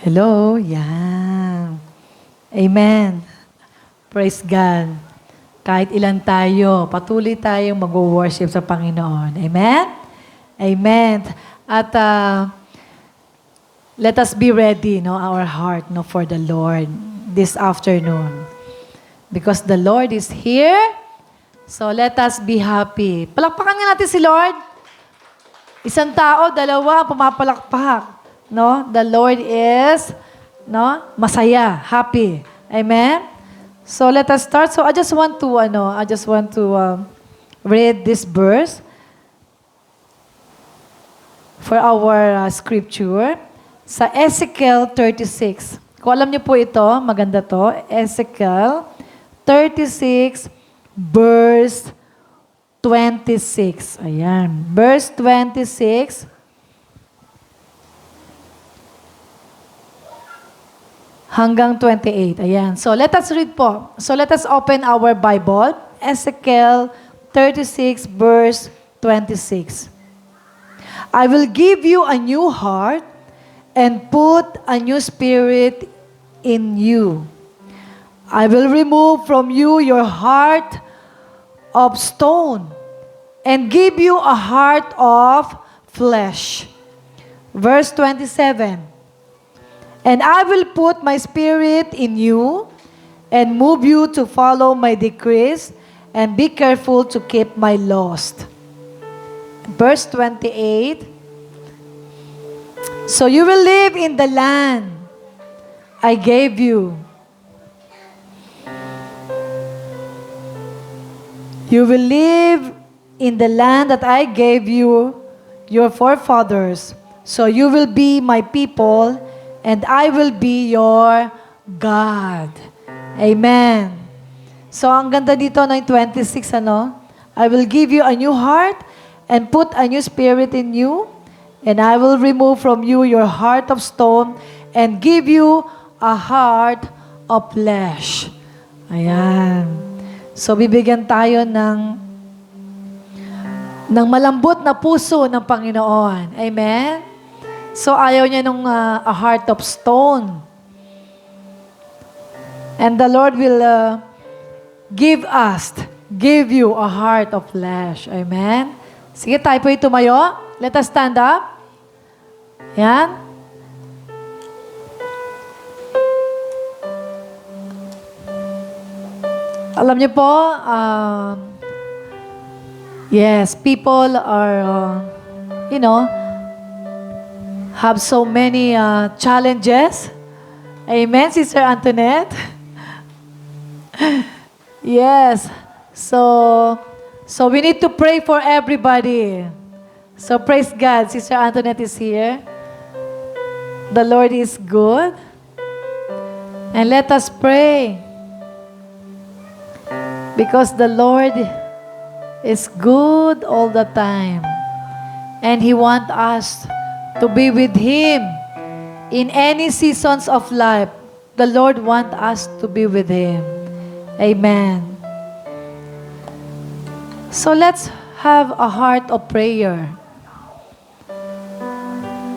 Hello, yan. Amen. Praise God. Kahit ilan tayo, patuloy tayong mag-worship sa Panginoon. Amen? Amen. At let us be ready, our heart, for the Lord this afternoon. Because the Lord is here, so let us be happy. Palakpakan nga natin si Lord. Isang tao, dalawa, pumapalakpak. The Lord is, masaya, happy. Amen? So let us start. So I just want to read this verse for our scripture sa Ezekiel 36. Kung alam niyo po ito, maganda to. Ezekiel 36 verse 26. Ayan. Verse 26. Hanggang 28. Ayan. So, let us read po. So, let us open our Bible. Ezekiel 36, verse 26. I will give you a new heart and put a new spirit in you. I will remove from you your heart of stone and give you a heart of flesh. Verse 27. And I will put my spirit in you and move you to follow my decrees and be careful to keep my laws. Verse 28. So you will live in the land I gave you. You will live in the land that I gave you, your forefathers. So you will be my people, and I will be your God. Amen. So, ang ganda dito ng 26, I will give you a new heart and put a new spirit in you, and I will remove from you your heart of stone and give you a heart of flesh. Ayan. So, bibigyan tayo ng malambot na puso ng Panginoon. Amen? So, ayaw niya nung a heart of stone. And the Lord will give you a heart of flesh. Amen? Sige, tayo po'y tumayo. Let us stand up. Yan. Alam niyo po, yes, people are, have so many challenges. Amen, Sister Antoinette? Yes. So we need to pray for everybody. So praise God. Sister Antoinette is here. The Lord is good. And let us pray. Because the Lord is good all the time. And He wants us to be with Him in any seasons of life. The Lord wants us to be with Him. Amen. So let's have a heart of prayer.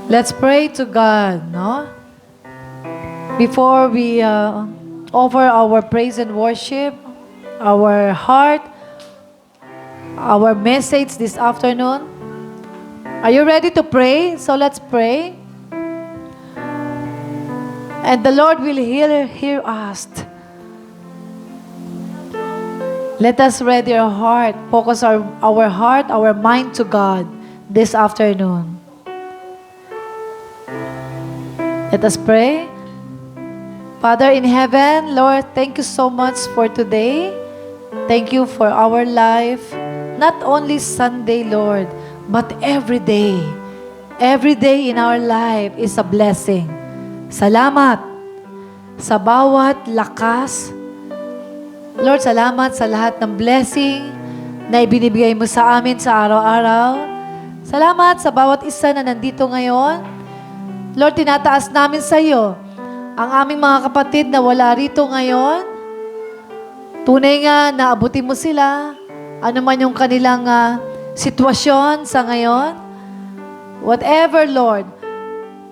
Let's pray to God, Before we offer our praise and worship, our heart, our message this afternoon. Are you ready to pray? So let's pray. And the Lord will hear us. Let us ready our heart, focus our heart, our mind to God this afternoon. Let us pray. Father in heaven, Lord, thank you so much for today. Thank you for our life. Not only Sunday, Lord, but every day. Every day in our life is a blessing. Salamat sa bawat lakas. Lord, salamat sa lahat ng blessing na ibinibigay mo sa amin sa araw-araw. Salamat sa bawat isa na nandito ngayon. Lord, tinataas namin sa iyo ang aming mga kapatid na wala rito ngayon. Tunay nga, naabutin mo sila. Ano man yung kanilang sitwasyon sa ngayon. Whatever, Lord,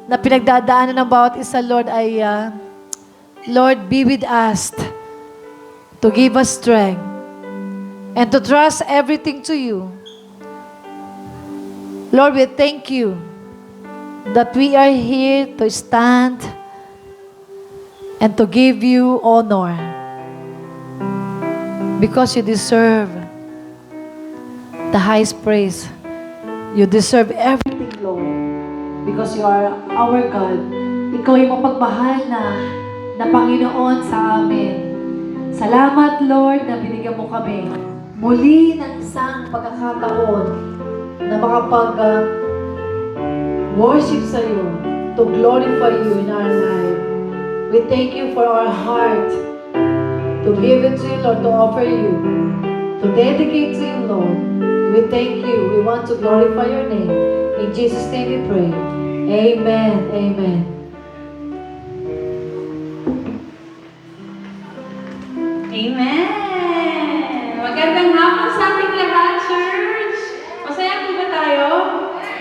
na pinagdadaanan ng bawat isa, Lord, ay, Lord, be with us to give us strength and to trust everything to you. Lord, we thank you that we are here to stand and to give you honor because you deserve the highest praise. You deserve everything, Lord, because you are our God. Ikaw yung mapagmahal na Panginoon sa amin. Salamat, Lord, na binigyan mo kami muli ng isang pagkakataon na makapag-worship sa iyo, to glorify you in our life. We thank you for our heart to give it to you, Lord, to offer you, to dedicate to you, Lord. We thank you. We want to glorify your name. In Jesus' name we pray. Amen. Amen. Amen! Magandang hapon sa ating lahat, church! Masaya po ba tayo?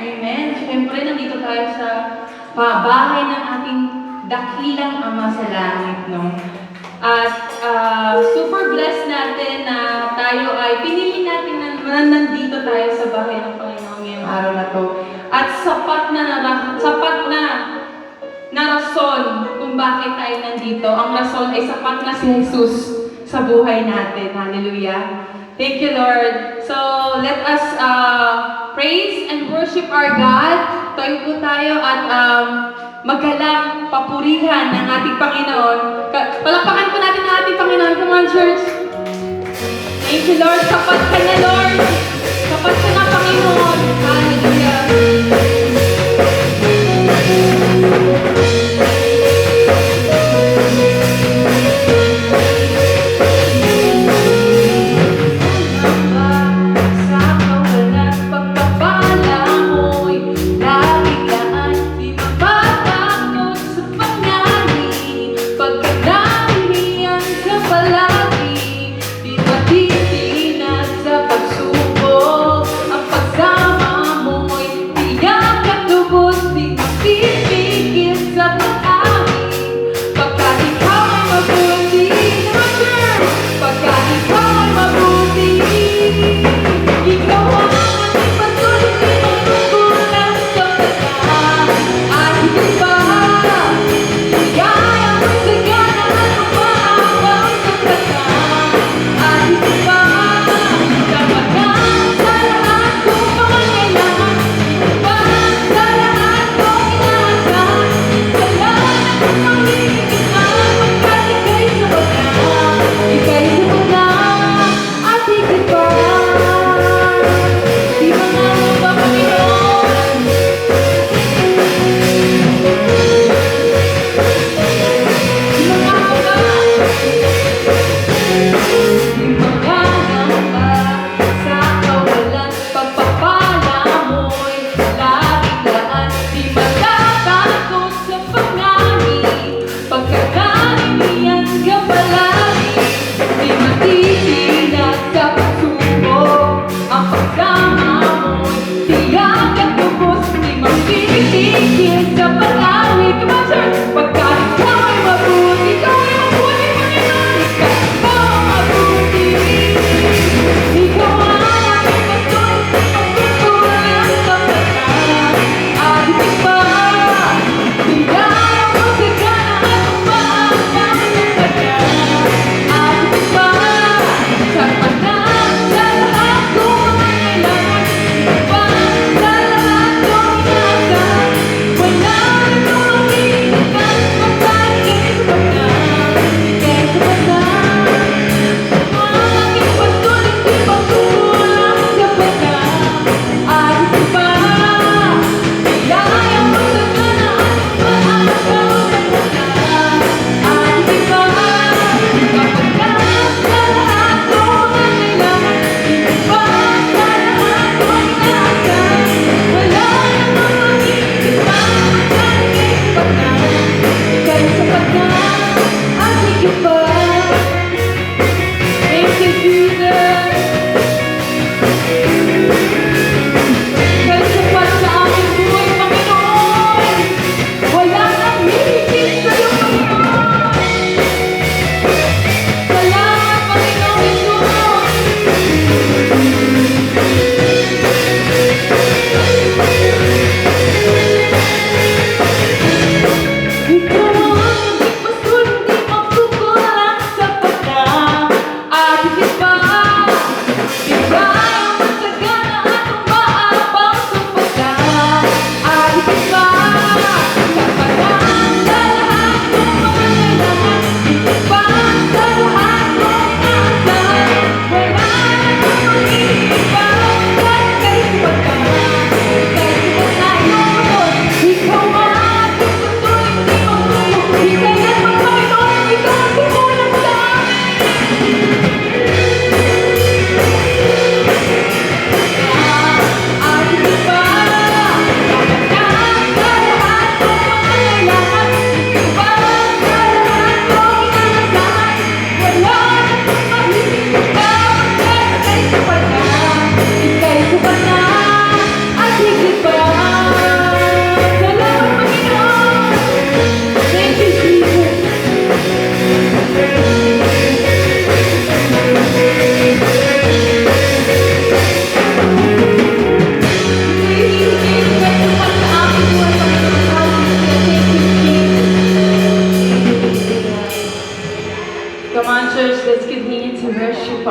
Amen! Siyempre, nandito tayo sa bahay ng ating dakilang Ama sa langit, no? At super blessed natin na tayo ay pinili natin na nandito tayo sa bahay ng Panginoon ngayong araw na to. At sapat na rason kung bakit tayo nandito. Ang rason ay sapat na si Jesus sa buhay natin. Hallelujah. Thank you, Lord. So, let us praise and worship our God. Tayo po tayo at magalang papurihan ng ating Panginoon. Palakpakan po natin ang ating Panginoon. Come on, church. Thank you, Lord. Sapat ka na, Lord. Sapat ka na, Panginoon. Hallelujah.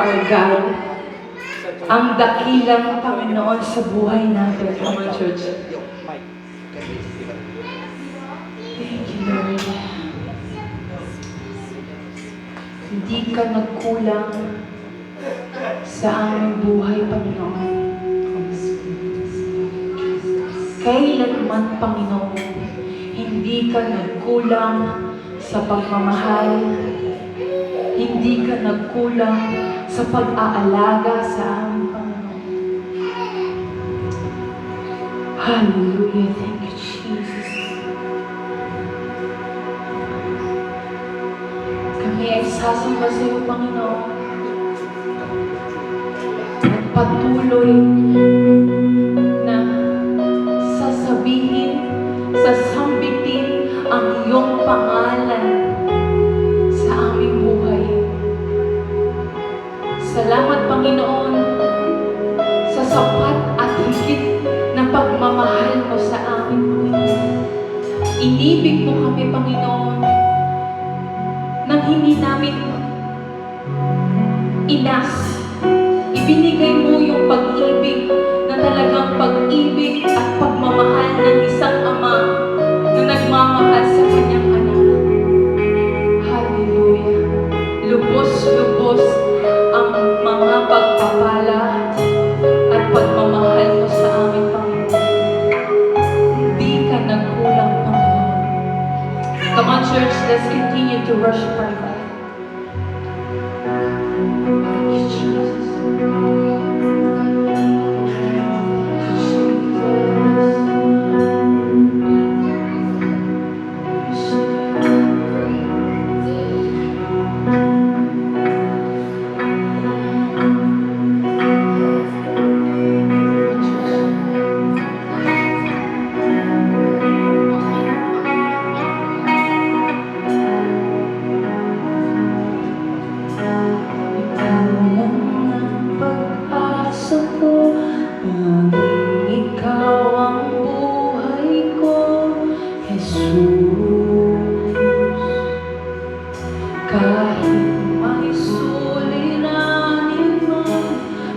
our God, ang dakilang Panginoon sa buhay natin, our church. Thank you, Lord. Hindi ka nagkulang sa aming buhay, Panginoon. Kailanman, Panginoon, hindi ka nagkulang sa pagmamahal, hindi ka nagkulang sa pag-aalaga sa aming Panginoon. Hallelujah. Thank you, Jesus. Kami ay sasamba sa iyo, Panginoon. At patuloy na sasabihin, sasambitin ang iyong pangalan sa aming buhay. Salamat, Panginoon, sa sapat at higit na pagmamahal mo sa amin, Panginoon. Inibig mo kami, Panginoon, nang hindi namin inas. Ibinigay mo yung pag-ibig na talagang pag-ibig at pagmamahal ng isang ama na nagmamahal sa kanyang anak. Hallelujah. Lubos-lubos ang mga pagpapala at pagmamahal mo sa amin, Panginoon. Hindi ka nagkulang, Panginoon. Come on, church, let's continue to worship our God. Thank you, Jesus.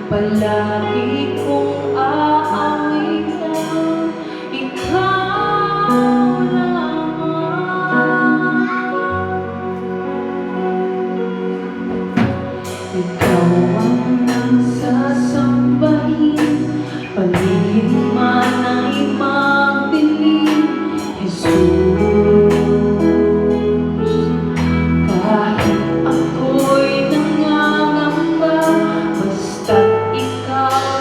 Palagi kong aawitan, ikaw lamang. Ikaw ang sasambahin, paligid man ay magdilim, Jesus. Kahit ako'y nangangamba, basta't ikaw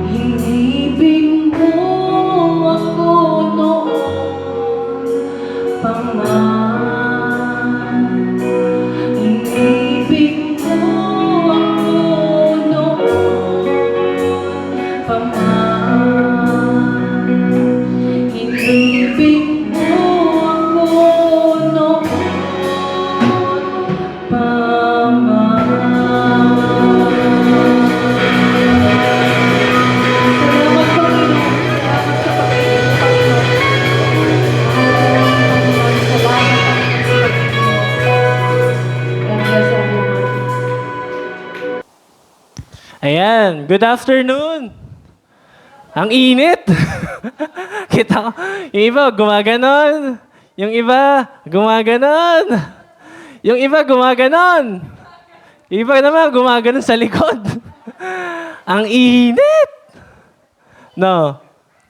Inibig mo ako noon pa man. Inibig mo ako noon pa man. Inibig mo ako noon pa man. Ayan, good afternoon. Ang init. Kita ko, yung iba gumaganon. Yung iba gumaganon. Yung iba gumaganon. Yung iba naman gumaganon sa likod. Ang init. No,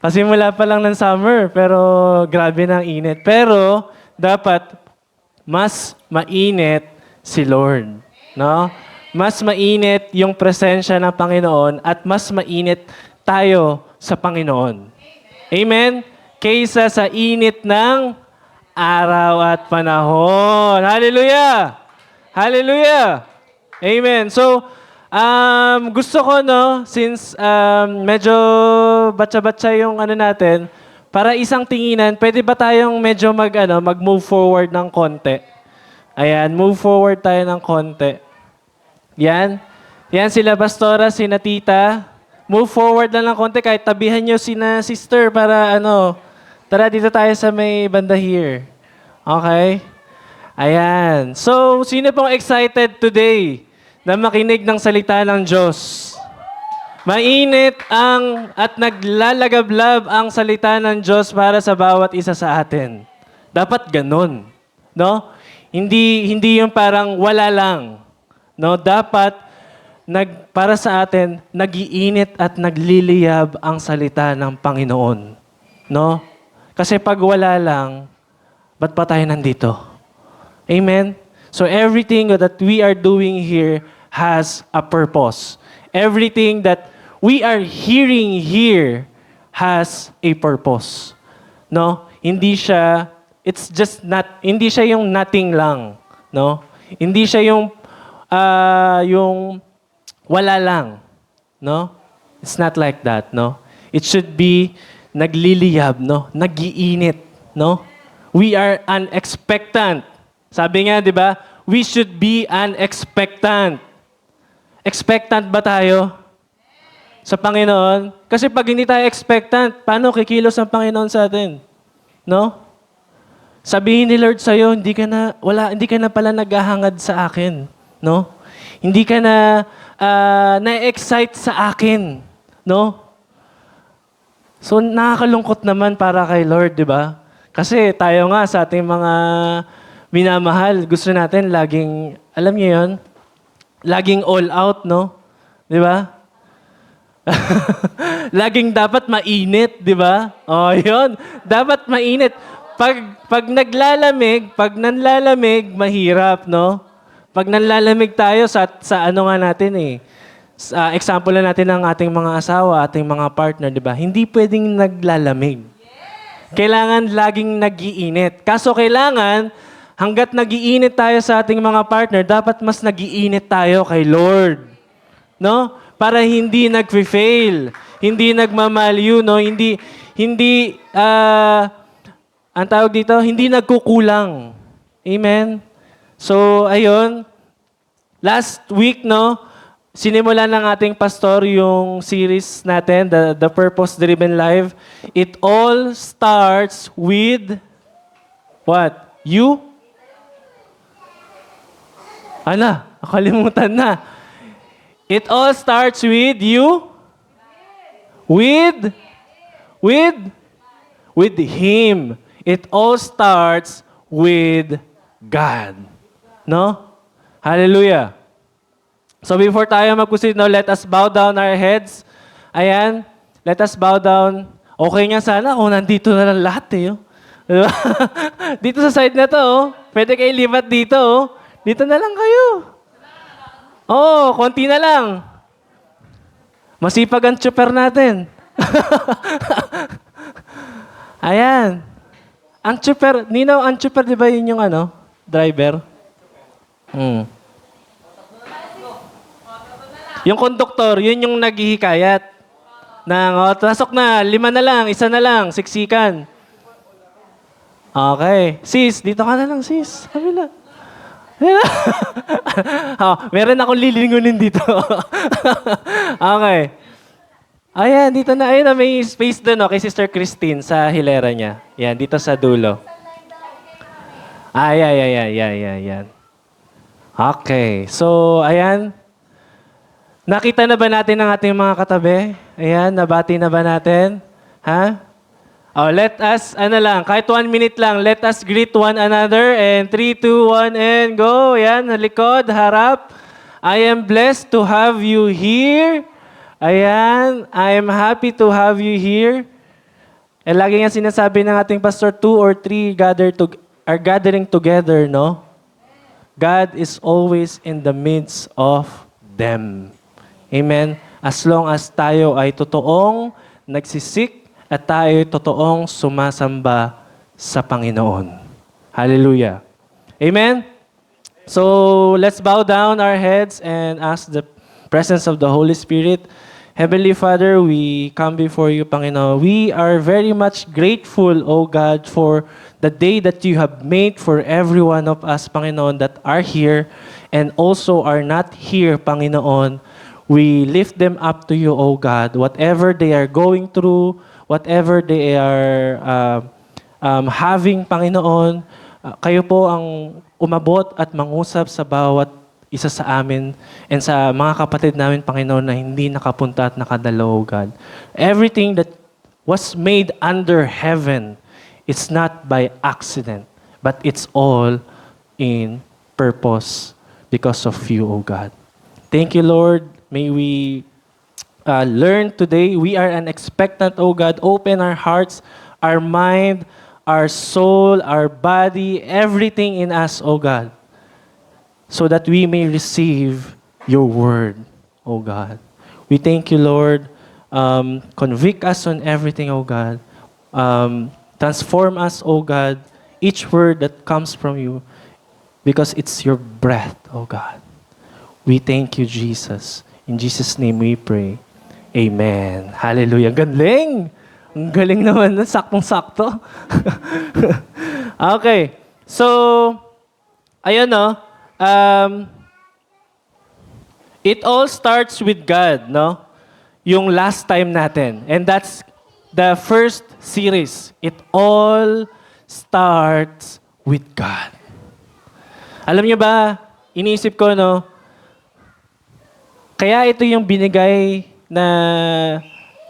pasimula pa lang ng summer, pero grabe na ang init. Pero dapat mas mainit si Lord. No? Mas mainit yung presensya ng Panginoon at mas mainit tayo sa Panginoon. Amen? Kaysa sa init ng araw at panahon. Hallelujah! Hallelujah! Amen. So, gusto ko, no, since medyo batsa-batsa yung ano natin, para isang tinginan, pwede ba tayong medyo mag-move forward ng konti? Ayan, move forward tayo ng konti. Yan. Yan sila pastora, sina tita. Move forward lang ng konti kahit tabihan nyo sina sister para tara dito tayo sa may banda here. Okay? Ayan. So, sino pong excited today na makinig ng salita ng Diyos? Mainit at naglalagablab ang salita ng Diyos para sa bawat isa sa atin. Dapat ganun. No? Hindi yung parang wala lang. No, dapat para sa atin nagiinit at nagliliyab ang salita ng Panginoon. No? Kasi pag wala lang, ba't pa tayo nandito? Amen? So everything that we are doing here has a purpose. Everything that we are hearing here has a purpose. No? Hindi siya yung nothing lang, no? Hindi siya yung wala lang, no? It's not like that, no? It should be nagliliyab, no? Nagiinit, no? We are unexpectant. Sabi nga, 'di ba? We should be unexpectant. Expectant ba tayo sa Panginoon? Kasi pag hindi tayo expectant, paano kikilos ang Panginoon sa atin? No? Sabihin ni Lord sa'yo, hindi ka na pala naghahangad sa akin. No? Hindi ka na-excite sa akin. No? So, nakakalungkot naman para kay Lord, di ba? Kasi tayo nga sa ating mga minamahal, gusto natin laging, alam niyo yon, laging all out, no? Di ba? Laging dapat mainit, di ba? O, yun. Dapat mainit. Pag nanlalamig, mahirap, no? Pag nanlalamig tayo sa ano nga natin example na natin ng ating mga asawa, ating mga partner, di ba? Hindi pwedeng naglalamig. Kailangan laging nag-iinit. Kaso kailangan, hanggat nag-iinit tayo sa ating mga partner, dapat mas nag-iinit tayo kay Lord. No? Para hindi nag-fail, hindi nagmamalyu, no? Hindi ang tawag dito, hindi nagkukulang. Amen? So, ayun. Last week, no, sinimulan ng ating pastor yung series natin, the Purpose-Driven Life. It all starts with what? You? Nakalimutan na. It all starts with you. With Him. It all starts with God. No? Hallelujah. So before tayo mag-proceed, now let us bow down our heads. Ayan. Let us bow down. Okay nga sana kung nandito na lang lahat eh. Oh. Diba? Dito sa side na to, oh. Pwede kayo lipat dito. Oh. Dito na lang kayo. Konti na lang. Masipag ang chopper natin. Ayan. Ang chopper, Nino, ang chopper, di ba yun yung driver? Yung konduktor, yun yung naghihikayat. Pasok na, 5 na lang, 1 na lang, siksikan. Okay. Sis, dito ka na lang, sis. Kabila. Meron akong lilingunin dito. Okay. Ayan, dito na. Ayun, may space doon kay Sister Christine sa hilera niya. Yan, dito sa dulo. Yan. Okay. So, ayan. Nakita na ba natin ang ating mga katabi? Ayan, nabati na ba natin? Ha? Let us, kahit 1 minute lang, let us greet one another. And 3, 2, 1, and go. Ayan, likod, harap. I am blessed to have you here. Ayan, I am happy to have you here. Lagi nga sinasabi ng ating pastor, 2 or 3 are gathering together, no? God is always in the midst of them. Amen? As long as tayo ay totoong nagsisik at tayo ay totoong sumasamba sa Panginoon. Hallelujah. Amen? So, let's bow down our heads and ask the presence of the Holy Spirit. Heavenly Father, we come before you, Panginoon. We are very much grateful, O God, for the day that you have made for every one of us, Panginoon, that are here and also are not here, Panginoon. We lift them up to you, O God. Whatever they are going through, whatever they are having, Panginoon, kayo po ang umabot at mangusap sa bawat isa sa amin and sa mga kapatid namin, Panginoon, na hindi nakapunta at nakadalo, God. Everything that was made under heaven, it's not by accident, but it's all in purpose because of you, O God. Thank you, Lord. May we learn today. We are an expectant, O God. Open our hearts, our mind, our soul, our body, everything in us, O God, so that we may receive your word, O God. We thank you, Lord. Convict us on everything, O God. Transform us, O God, each word that comes from you, because it's your breath, O God. We thank you, Jesus. In Jesus' name we pray. Amen. Hallelujah. Galing! Ang galing naman, saktong-sakto. Okay. So, ayun it all starts with God, no? Yung last time natin. And that's the first series. It all starts with God. Alam niyo ba, iniisip ko, no? Kaya ito yung binigay na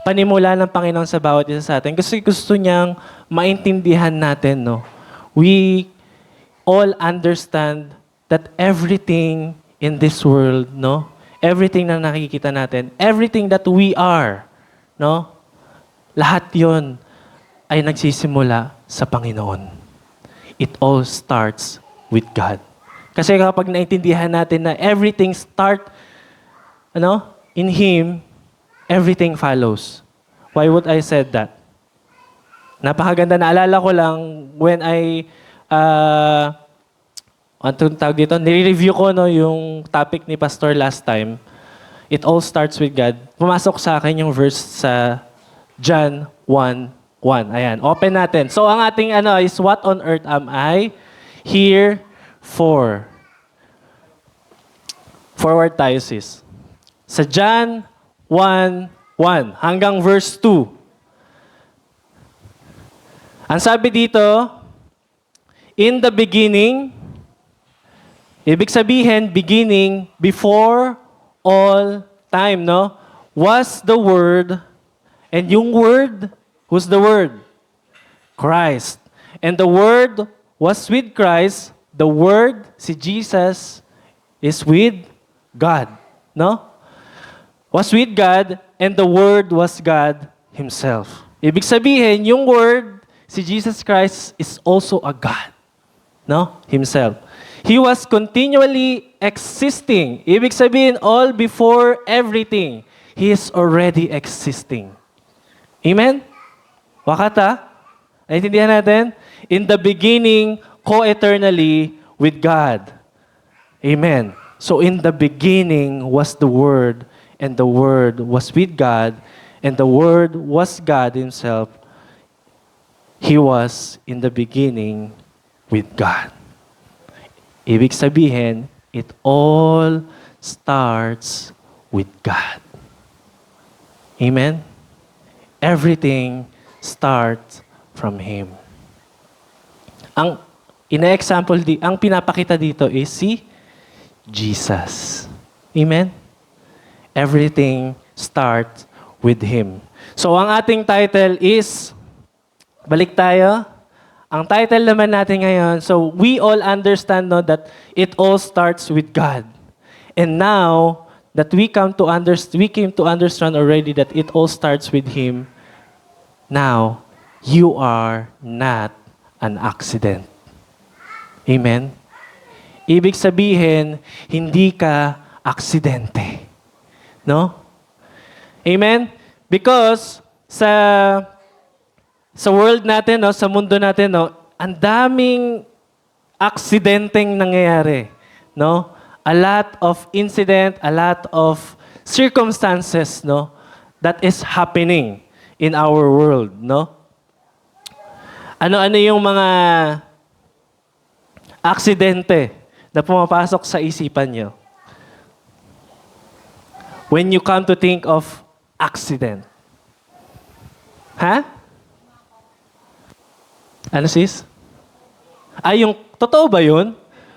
panimula ng Panginoon sa bawat isa sa atin. Kasi gusto niyang maintindihan natin, no? We all understand that everything in this world, no? Everything na nakikita natin, everything that we are, no? Lahat yon ay nagsisimula sa Panginoon. It all starts with God. Kasi kapag naintindihan natin na everything in Him, everything follows. Why would I said that? Napakaganda. Naalala ko lang when anong tawag dito? Nire-review ko yung topic ni Pastor last time. It all starts with God. Pumasok sa akin yung verse sa John 1:1. Ayan, open natin. So ang ating is, what on earth am I here for? Forward tayo, sis. Sa John 1:1 hanggang verse 2. Ang sabi dito, in the beginning, Ibig sabihin, beginning, before all time, no? Was the Word, and yung Word, who's the Word? Christ. And the Word was with Christ. The Word, si Jesus, is with God. No? Was with God, and the Word was God Himself. Ibig sabihin, yung Word, si Jesus Christ, is also a God. No? Himself. He was continually existing. Ibig sabihin, all before everything, He is already existing. Amen? Wakata? Naintindihan natin? In the beginning, co-eternally with God. Amen. So in the beginning was the Word, and the Word was with God, and the Word was God Himself. He was in the beginning with God. Ibig sabihin, it all starts with God. Amen? Everything starts from Him. Ang ina-example ang pinapakita dito is si Jesus. Amen? Everything starts with Him. So ang ating title is, balik tayo. Ang title naman natin ngayon, so we all understand no, that it all starts with God. And now, that we came to understand already that it all starts with Him. Now, you are not an accident. Amen? Ibig sabihin, hindi ka aksidente. No? Amen? Because sa world natin, no, sa mundo natin, no, ang daming aksidenteng nangyayari. No? A lot of incident, a lot of circumstances, no, that is happening in our world, no? Ano-ano yung mga aksidente na pumapasok sa isipan nyo? When you come to think of accident. Ha? Ano sis? Yung totoo ba yun?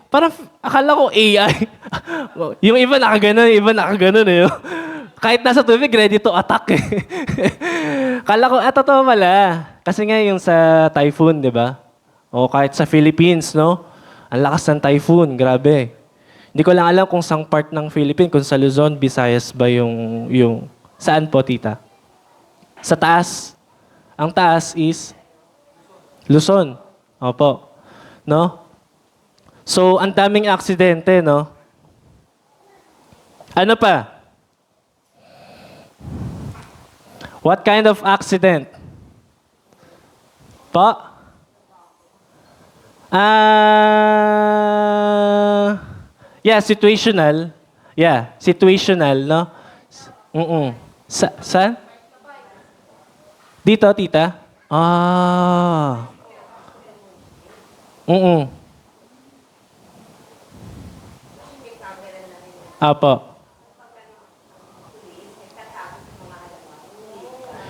Parang akala ko AI. Yung iba nakaganon eh. Kahit nasa tubig, ready to attack eh. Akala ko, totoo pala. Kasi nga yung sa typhoon, di ba? O kahit sa Philippines, no? Ang lakas ng typhoon, grabe. Hindi ko lang alam kung sang part ng Philippines, kung sa Luzon, Visayas ba yung saan po, tita? Sa taas. Ang taas is Luzon. Opo. No? So, ang daming aksidente, no? Ano pa? What kind of accident? Pa? Yeah, situational. Yeah, situational, no? Saan? Dito, tita? Apo.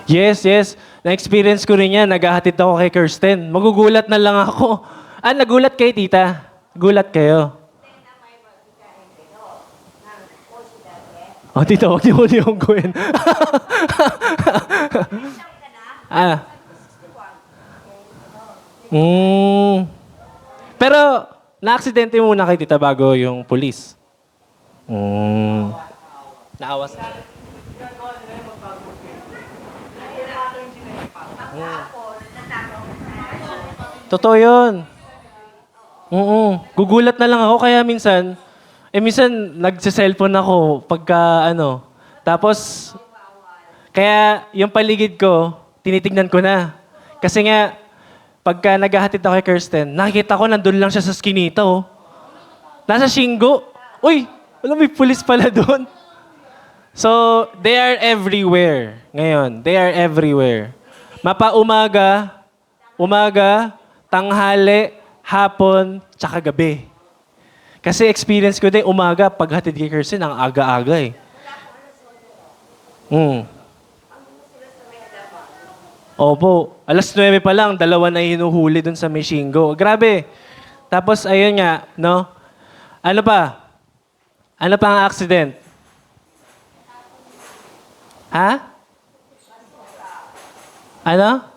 Yes. Na-experience ko rin yan. Naghahatid ako kay Kirsten. Magugulat na lang ako. Nagulat kayo, tita? Gulat kayo? Tita, huwag niyo ko niyongguin. Pero, na-aksidente muna kay tita bago yung police. Naawas. Totoo yun. Gugulat na lang ako kaya minsan nagse-cellphone ako pagka Tapos, kaya yung paligid ko, tinitignan ko na. Kasi nga, pagka naghahatid ako kay Kirsten, nakikita ko nandun lang siya sa skinita, oh. Nasa Shingo. Uy, may pulis pala doon. So, they are everywhere. Ngayon, they are everywhere. Umaga, tanghali, hapon, tsaka gabi. Kasi experience ko din, umaga, paghatid kay Kirsten, ang aga-aga eh. Opo, 9:00 pa lang, 2 na hinuhuli dun sa Meshingo. Grabe. Tapos, ayun nga, no? Ano pa? Ano pa ang accident? Ha? Ano?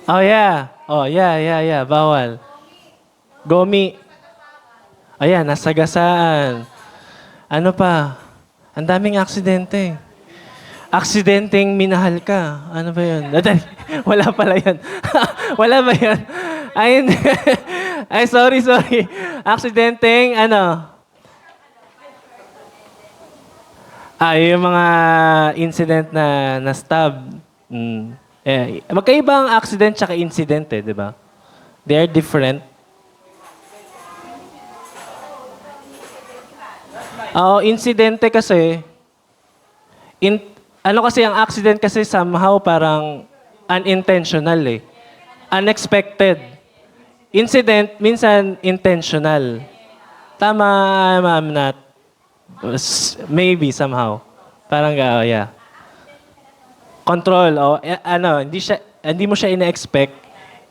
Oh, yeah. Oh, yeah. Bawal. Gomi. Ayan, nasagasaan. Ano pa? Ang daming aksidente. Aksidenteng minahal ka. Ano ba yun? Wala pala yun. Wala ba yun? Ay, hindi. Ay, sorry. Aksidenteng, ano? Yung mga incident na stab. Magkaiba ang accident tsaka incident di ba? They are different. Insidente kasi, ano kasi ang accident kasi somehow parang unintentional Unexpected. Incident, minsan intentional. Tama, I'm not. Maybe somehow. Parang, yeah. Control, hindi mo siya ina-expect,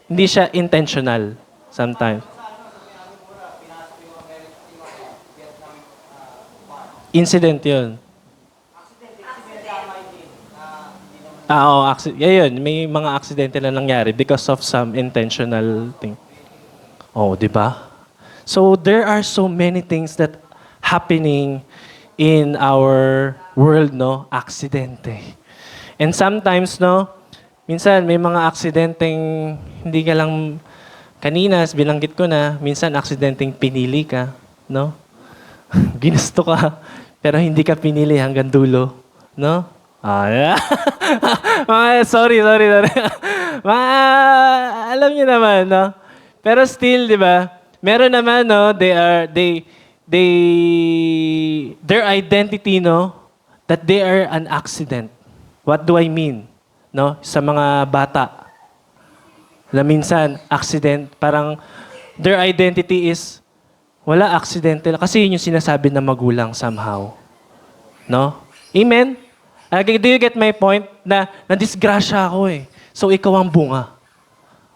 hindi siya intentional sometimes. Incident yun. Yun. May mga aksidente na nangyari because of some intentional thing. Di ba? So, there are so many things that happening in our world, no? Aksidente. And sometimes, no? Minsan, may mga aksidenteng hindi ka lang kanina, binanggit ko na, minsan aksidenteng pinili ka, no? Ginusto ka, pero hindi ka pinili hanggang dulo, no? Yeah. sorry. Alam niyo naman, no? Pero still, di ba? Meron naman, no? Their identity, no? That they are an accident. What do I mean? No? Sa mga bata. Na minsan, accident, parang their identity is wala aksidente. Kasi yun yung sinasabi ng magulang somehow. No? Amen? Do you get my point? Na disgrasya ako So, ikaw ang bunga.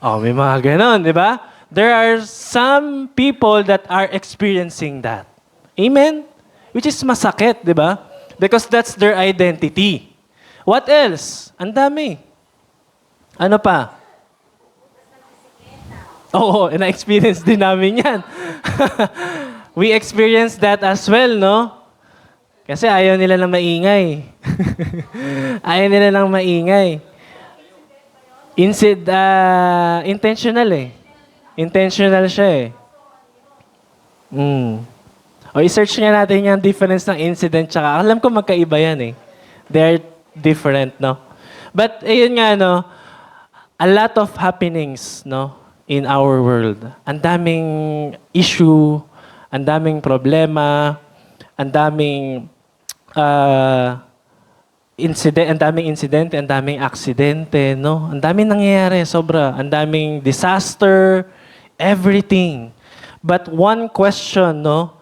May mga ganon, di ba? There are some people that are experiencing that. Amen? Which is masakit, di ba? Because that's their identity. What else? Ang dami. Ano pa? Na-experience din namin yan. We experienced that as well, no? Kasi ayaw nila ng maingay. Intentional Intentional siya i-search nga natin yung difference ng incident tsaka alam ko magkaiba yan They're different, no? But ayun nga, no? A lot of happenings, no? In our world. Ang daming issue, ang daming problema, ang daming incident, ang daming aksidente, no? Ang daming nangyayari, sobra. Ang daming disaster, everything. But one question, no?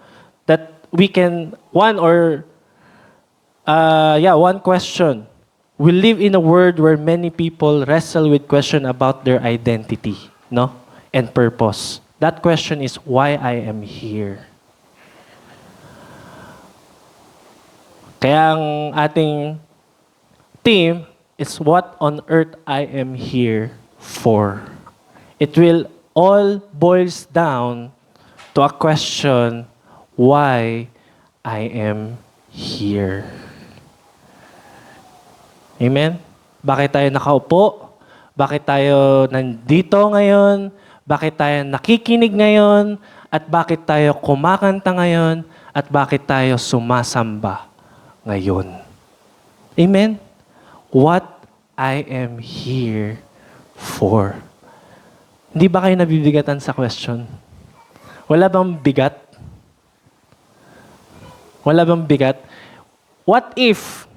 That we can, one question. We live in a world where many people wrestle with question about their identity, no? And purpose. That question is why I am here. Kaya ang ating theme is what on earth I am here for. It will all boils down to a question why I am here. Amen? Bakit tayo nakaupo? Bakit tayo nandito ngayon? Bakit tayo nakikinig ngayon? At bakit tayo kumakanta ngayon? At bakit tayo sumasamba ngayon? Amen? What I am here for. Hindi ba kayo nabibigatan sa question? Wala bang bigat? Wala bang bigat? What if?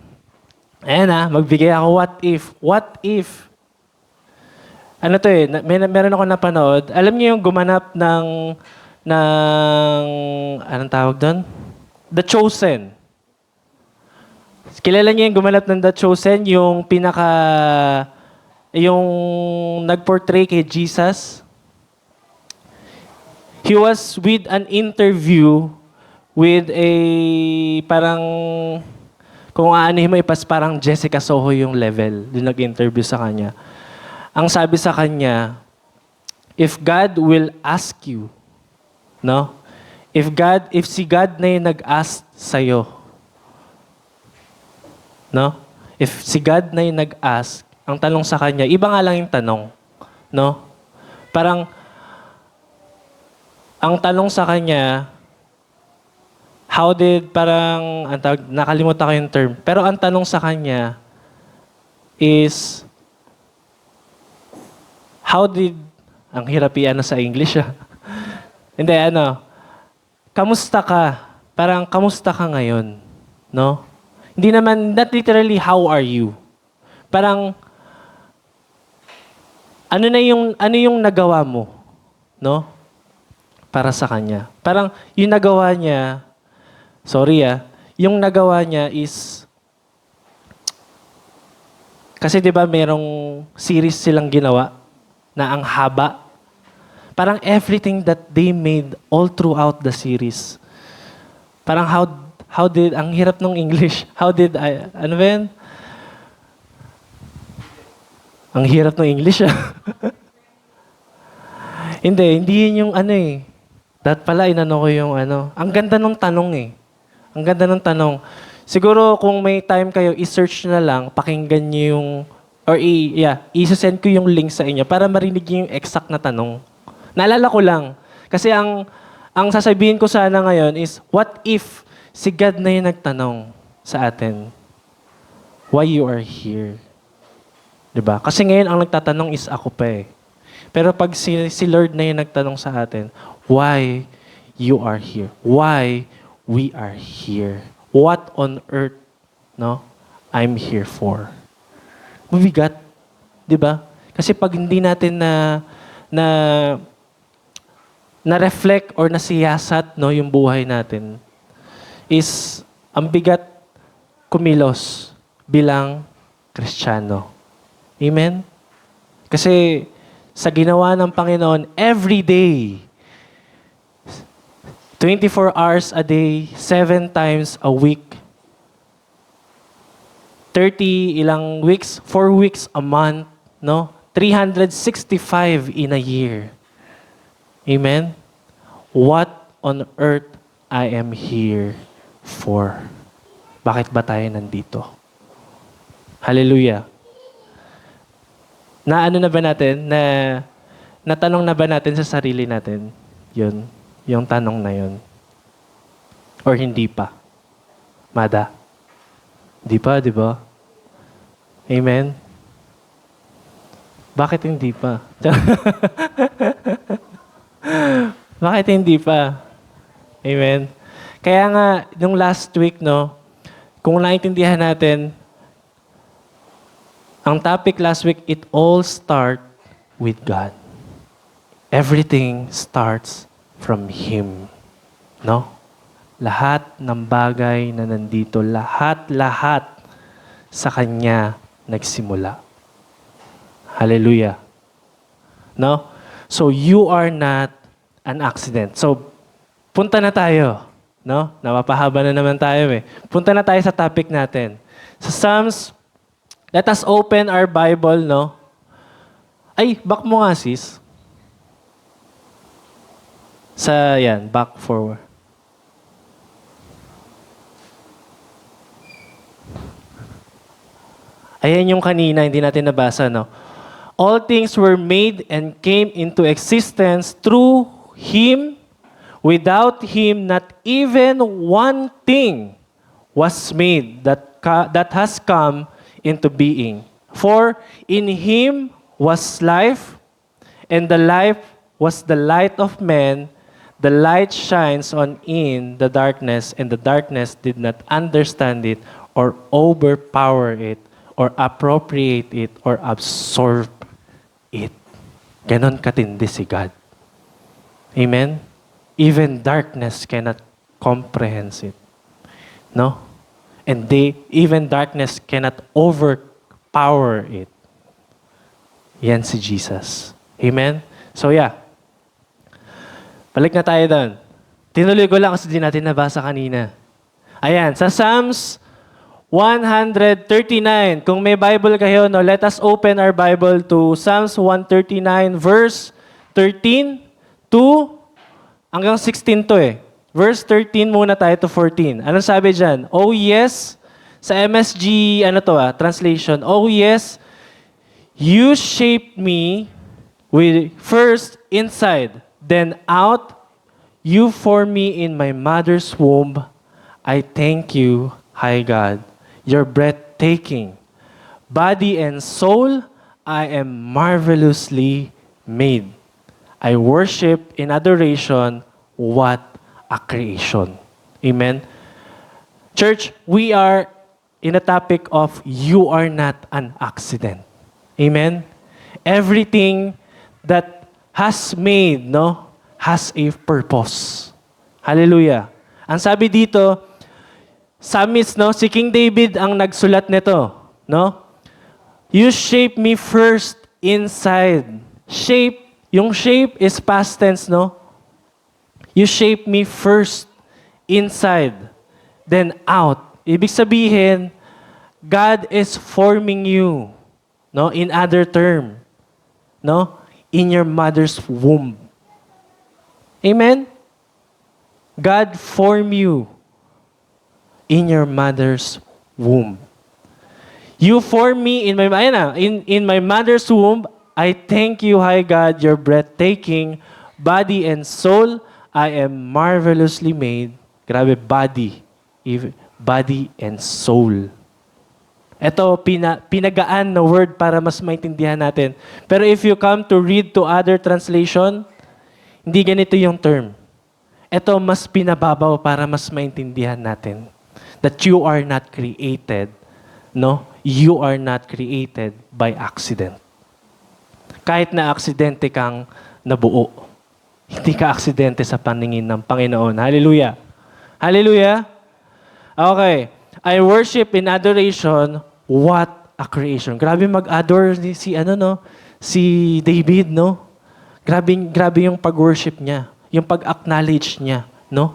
Ayan magbigay ako what if. What if? Ano to meron ako napanood. Alam niyo yung gumanap ng anong tawag doon? The Chosen. Kilala niyo yung gumanap ng The Chosen, yung yung nag-portray kay Jesus? he was with an interview with a parang, kung aanuhin mo ipas, parang Jessica Soho yung level, yung nag-interview sa kanya. Ang sabi sa kanya, if God will ask you, no? If si God na yung nag-ask sa'yo, no? If si God na yung nag-ask, ang tanong sa kanya, iba nga lang yung tanong, no? Parang, ang tanong sa kanya, nakalimutan ko yung term, pero ang tanong sa kanya is, ang hirap i-ano sa English, Hindi, kamusta ka? Parang, kamusta ka ngayon? No? Hindi naman, not literally, how are you? Parang, ano yung nagawa mo? No? Para sa kanya. Parang, yung nagawa niya, yung nagawa niya is, kasi di ba merong series silang ginawa na ang haba. Parang everything that they made all throughout the series. Parang ang hirap nung English. Ano ba yan? Ang hirap ng English, Hindi yun yung That pala, inano ko yung Ang ganda ng tanong Ang ganda ng tanong. Siguro kung may time kayo, i-search na lang, pakinggan niyo yung, i-send ko yung link sa inyo para marinig niyo yung exact na tanong. Naalala ko lang. Kasi ang sasabihin ko sana ngayon is, what if si God na yung nagtanong sa atin, why you are here? Diba? Kasi ngayon ang nagtatanong is ako pa Pero pag si Lord na yung nagtanong sa atin, why you are here? Why we are here? What on earth, no, I'm here for? Mabigat. Diba? Kasi pag hindi natin na-reflect or nasiyasat yung buhay natin, is ang bigat kumilos bilang Kristiyano. Amen? Kasi sa ginawa ng Panginoon, every day, 24 hours a day, 7 times a week, 30 ilang weeks, 4 weeks a month, 365 in a year. Amen? What on earth I am here for? Bakit ba tayo nandito? Hallelujah. Na natanong na ba natin sa sarili natin? Yun. Yung tanong na yun. Or hindi pa? Mada? Hindi pa, di ba? Amen? Bakit hindi pa? Bakit hindi pa? Amen? Kaya nga, nung last week, kung naintindihan natin, ang topic last week, it all start with God. Everything starts from Him. No? Lahat ng bagay na nandito, lahat sa Kanya nagsimula. Hallelujah. No? So, you are not an accident. So, punta na tayo. No? Napapahaba na naman tayo Punta na tayo sa topic natin. Sa Psalms, let us open our Bible, back mo nga, sis. Back forward. Ayan yung kanina, hindi natin nabasa, All things were made and came into existence through Him. Without Him, not even one thing was made that has come into being. For in Him was life, and the life was the light of men. The light shines in the darkness, and the darkness did not understand it, or overpower it, or appropriate it, or absorb it. Ganon katindi si God. Amen? Even darkness cannot comprehend it. No? And even darkness cannot overpower it. Yan si Jesus. Amen? So Balik na tayo doon. Tinuloy ko lang kasi di natin nabasa kanina. Ayan, sa Psalms 139. Kung may Bible kayo, no, let us open our Bible to Psalms 139 verse 13 to hanggang 16 to eh. Verse 13 muna tayo to 14. Anong sabi dyan? Oh yes, sa MSG, translation. Oh yes, you shaped me with first inside, then out. You formed me in my mother's womb. I thank you, high God. You're breathtaking. Body and soul, I am marvelously made. I worship in adoration. What a creation. Amen. Church, we are in a topic of you are not an accident. Amen. Everything that has made, no, has a purpose. Hallelujah. Ang sabi dito, Psalmist, no, si King David ang nagsulat nito, no? You shape me first inside. Shape, yung shape is past tense, no? You shape me first inside, then out. Ibig sabihin, God is forming you, no? In other term, no? In your mother's womb. Amen? God formed you in your mother's womb. You formed me in my in my mother's womb. I thank you, high God, your breathtaking body and soul. I am marvelously made. Grabe, body and soul. Ito, pinagaan na word para mas maintindihan natin. Pero if you come to read to other translation, hindi ganito yung term. Ito, mas pinababaw para mas maintindihan natin. That you are not created, no? You are not created by accident. Kahit na aksidente kang nabuo, hindi ka aksidente sa paningin ng Panginoon. Hallelujah. Hallelujah. Okay. I worship in adoration. What a creation. Grabe mag-adore si David, no? Grabe yung pag-worship niya, yung pag-acknowledge niya, no?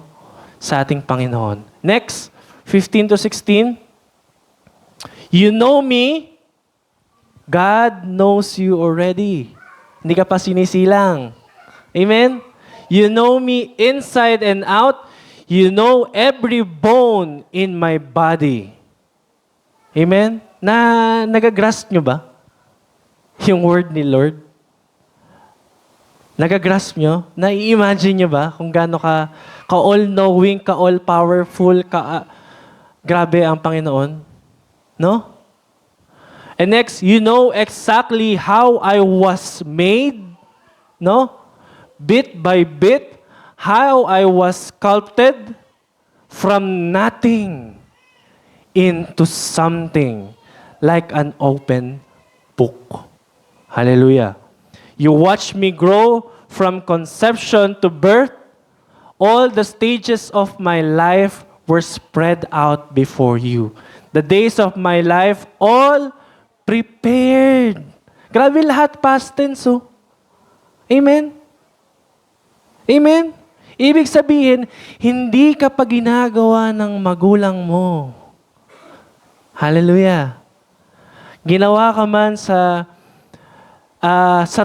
Sa ating Panginoon. Next, 15 to 16. You know me, God knows you already. Hindi ka pa sinisilang. Amen? You know me inside and out. You know every bone in my body. Amen? Nagagrasp nyo ba? Yung word ni Lord? Nagagrasp nyo? Na-imagine nyo ba kung gaano ka all-knowing, ka all-powerful, grabe ang Panginoon? No? And next, you know exactly how I was made. No? Bit by bit, how I was sculpted from nothing into something like an open book. Hallelujah. You watch me grow from conception to birth. All the stages of my life were spread out before you. The days of my life, all prepared. Grabe lahat past tense, oh. Amen? Amen? Ibig sabihin, hindi ka pa ginagawa ng magulang mo. Hallelujah. Ginawa ka man sa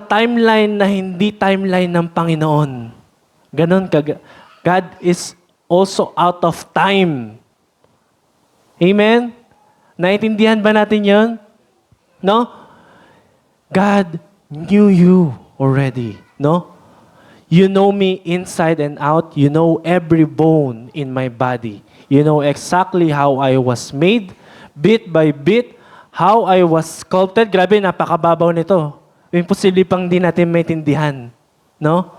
timeline na hindi timeline ng Panginoon. Ganon ka. God is also out of time. Amen? Naintindihan ba natin yon? No? God knew you already. No? You know me inside and out. You know every bone in my body. You know exactly how I was made, bit by bit, how I was sculpted. Grabe, napakababaw nito. Imposible pang di natin maintindihan. No?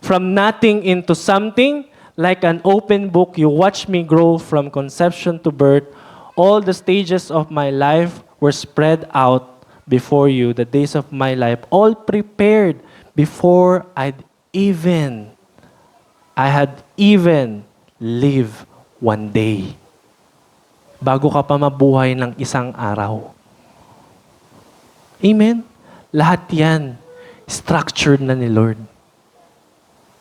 From nothing into something, like an open book, you watch me grow from conception to birth. All the stages of my life were spread out before you. The days of my life, all prepared before I had even lived one day. Bago ka pa mabuhay ng isang araw. Amen? Lahat yan, structured na ni Lord.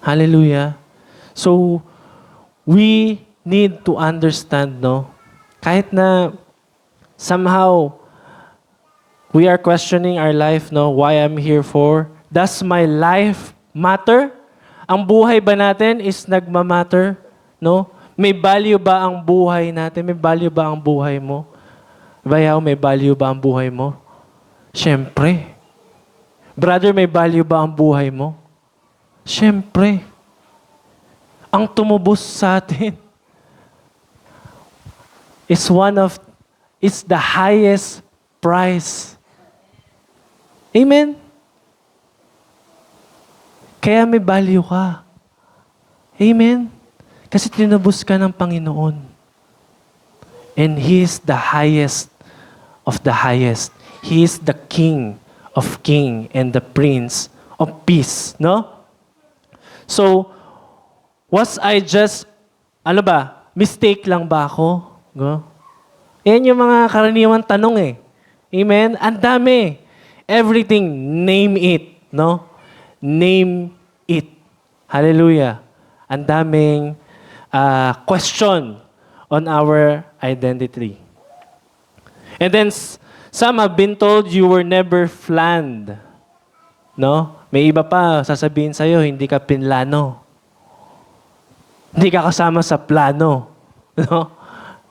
Hallelujah. So, we need to understand, no? Kahit na somehow we are questioning our life, no? Why I'm here for? Does my life matter? Ang buhay ba natin is nagmamatter? No? May value ba ang buhay natin? May value ba ang buhay mo? Bayaw, may value ba ang buhay mo? Siyempre. Brother, may value ba ang buhay mo? Siyempre. Ang tumubos sa atin is the highest price. Amen? Kaya may value ka. Amen? Kasi tinubos ka ng Panginoon. And He is the highest of the highest. He is the King of King and the Prince of Peace. No? So, was I just, mistake lang ba ako? No? Yan yung mga karaniwang tanong eh. Amen? Ang dami. Everything, name it. No? Name it. Hallelujah. Ang daming question on our identity. And then, some have been told you were never planned. No? May iba pa, sasabihin sa'yo, hindi ka pinlano. Hindi ka kasama sa plano. No?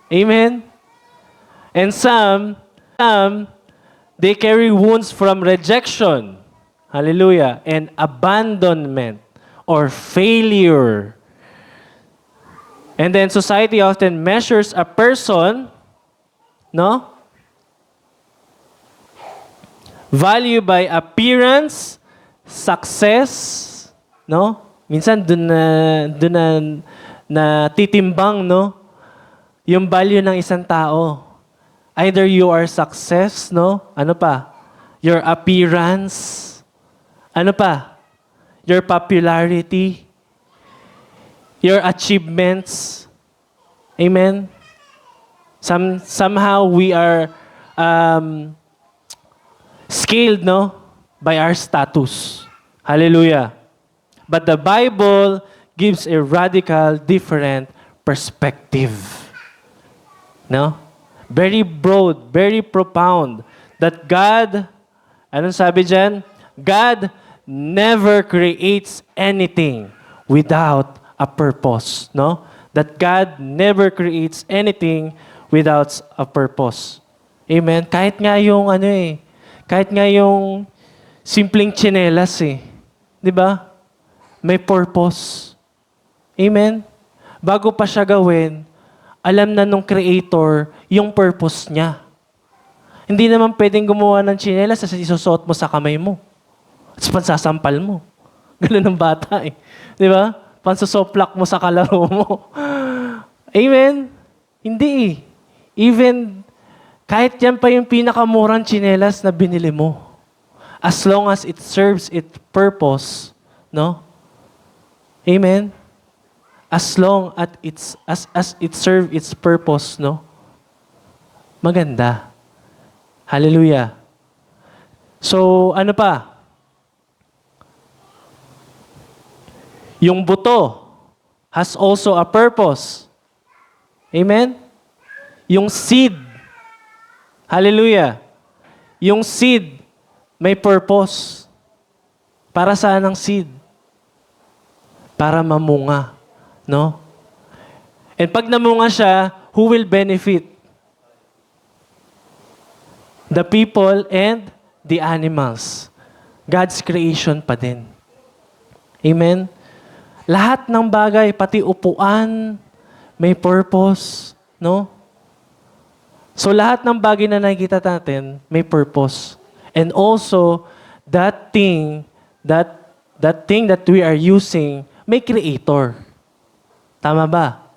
Amen? And some, they carry wounds from rejection. Hallelujah. And abandonment or failure. And then society often measures a person, no? Value by appearance, success, no? Minsan dun na titimbang, no? Yung value ng isang tao. Either you are success, no? Ano pa? Your appearance. Ano pa? Your popularity. Your achievements. Amen? Somehow we are scaled, no? By our status. Hallelujah. But the Bible gives a radical different perspective. No? Very broad, very profound. That God, anong sabi dyan? God never creates anything without a purpose. No? That God never creates anything without a purpose. Amen? Kahit nga yung kahit nga yung simpleng tsinelas di ba? May purpose. Amen? Bago pa siya gawin, alam na nung creator yung purpose niya. Hindi naman pwedeng gumawa ng tsinelas at isusuot mo sa kamay mo. At pansasampal mo. Ganun ang bata Di ba? Pansusoplak mo sa kalaro mo. Amen? Hindi Even, kahit yan pa yung pinakamurang tsinelas na binili mo. As long as it serves its purpose, no? Amen? As long as it serves its purpose, no? Maganda. Hallelujah. So, ano pa? Yung buto has also a purpose. Amen? Yung seed. Hallelujah. Yung seed may purpose. Para saan ang seed? Para mamunga. No? And pag namunga siya, who will benefit? The people and the animals. God's creation pa din. Amen? Lahat ng bagay, pati upuan, may purpose. No? So lahat ng bagay na nakikita natin, may purpose. And also, that thing that we are using, may creator. Tama ba?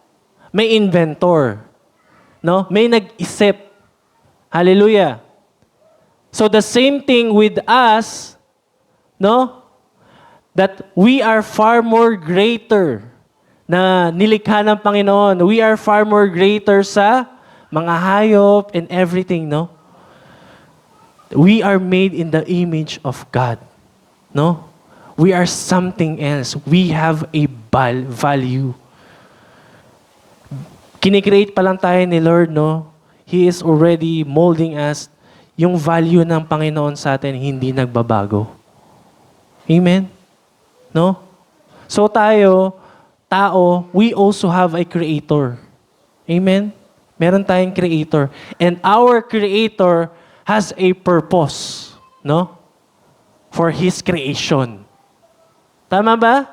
May inventor. No? May nag-isip. Hallelujah. So the same thing with us, no? That we are far more greater na nilikha ng Panginoon. We are far more greater sa mga hayop and everything, no? We are made in the image of God. No? We are something else. We have a value. Kinikreate pa lang tayo ni Lord, no? He is already molding us. Yung value ng Panginoon sa atin, hindi nagbabago. Amen? No? So tayo, tao, we also have a creator. Amen? Meron tayong creator. And our creator has a purpose, no? For his creation. Tama ba?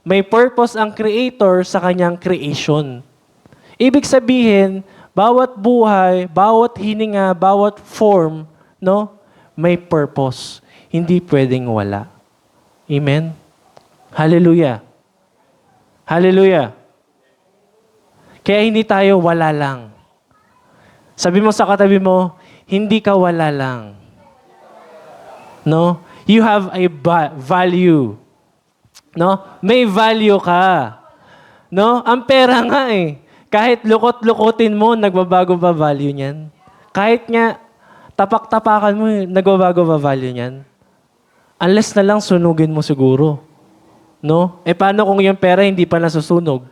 May purpose ang creator sa kanyang creation. Ibig sabihin, bawat buhay, bawat hininga, bawat form, no? May purpose. Hindi pwedeng wala. Amen? Hallelujah. Hallelujah. Kaya hindi tayo wala lang. Sabi mo sa katabi mo, hindi ka wala lang. No? You have a value. No? May value ka. No? Ang pera nga eh. Kahit lukot-lukotin mo, nagbabago ba value niyan? Kahit nga tapak-tapakan mo, nagbabago ba value niyan? Unless na lang sunugin mo siguro. No? Eh paano kung yung pera hindi pa nasusunog?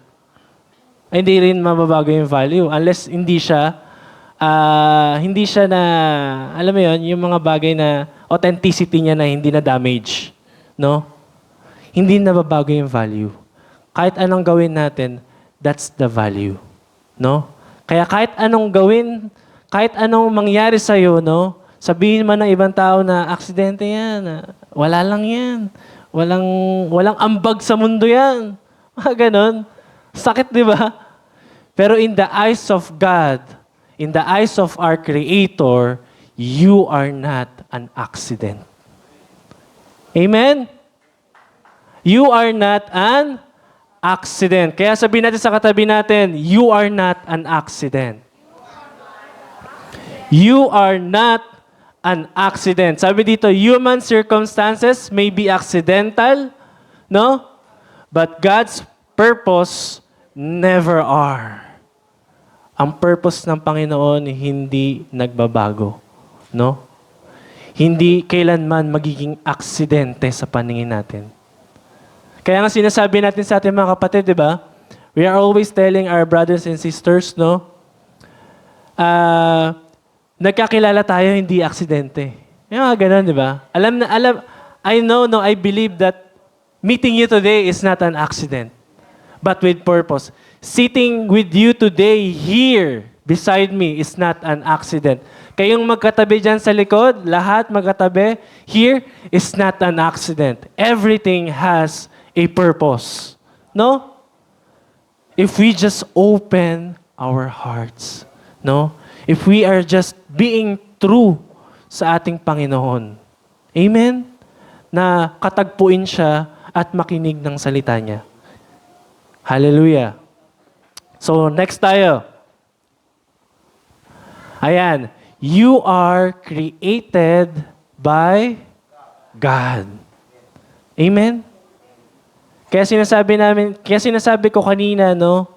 Ay, hindi rin mababago yung value. Unless hindi siya na, alam mo yun, yung mga bagay na authenticity niya na hindi na damage. No? Hindi nababago yung value. Kahit anong gawin natin, that's the value. No? Kaya kahit anong gawin, kahit anong mangyari sa'yo, no? Sabihin man ng ibang tao na aksidente yan, wala lang yan. Walang ambag sa mundo yan. Ganon. Sakit, di ba? Pero in the eyes of God, in the eyes of our Creator, you are not an accident. Amen? You are not an accident. Kaya sabihin natin sa katabi natin, you are not an accident. You are not an accident. Sabi dito, human circumstances may be accidental, no? But God's purpose never are. Ang purpose ng Panginoon hindi nagbabago, no? Hindi kailanman magiging aksidente sa paningin natin. Kaya nga sinasabi natin sa ating mga kapatid, di ba? We are always telling our brothers and sisters, no? Nagkakilala tayo, hindi aksidente. Yung mga ganun, di ba? I believe that meeting you today is not an accident, but with purpose. Sitting with you today here beside me is not an accident. Kayong magkatabi dyan sa likod, lahat magkatabi, here is not an accident. Everything has a purpose. No? If we just open our hearts, no? If we are just being true sa ating Panginoon. Amen? Na katagpuin siya at makinig ng salita niya. Hallelujah. So, next tayo. Ayan. You are created by God. Amen? Kaya sinasabi ko kanina, no?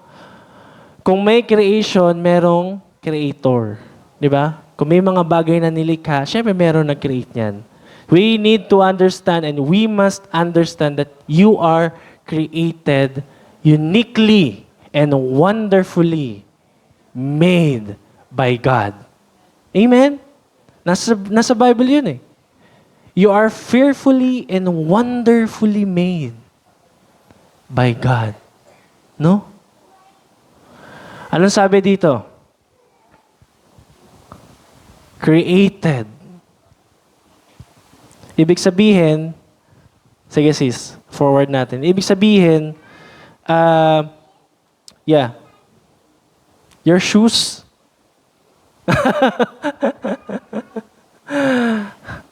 Kung may creation, merong creator. Di ba? Kung may mga bagay na nilikha, syempre meron nag-create niyan. We need to understand and we must understand that you are created uniquely and wonderfully made by God. Amen? Nasa Bible yun eh. You are fearfully and wonderfully made by God. No? Anong sabi dito? Created. Ibig sabihin, sige sis, forward natin. Ibig sabihin, your shoes.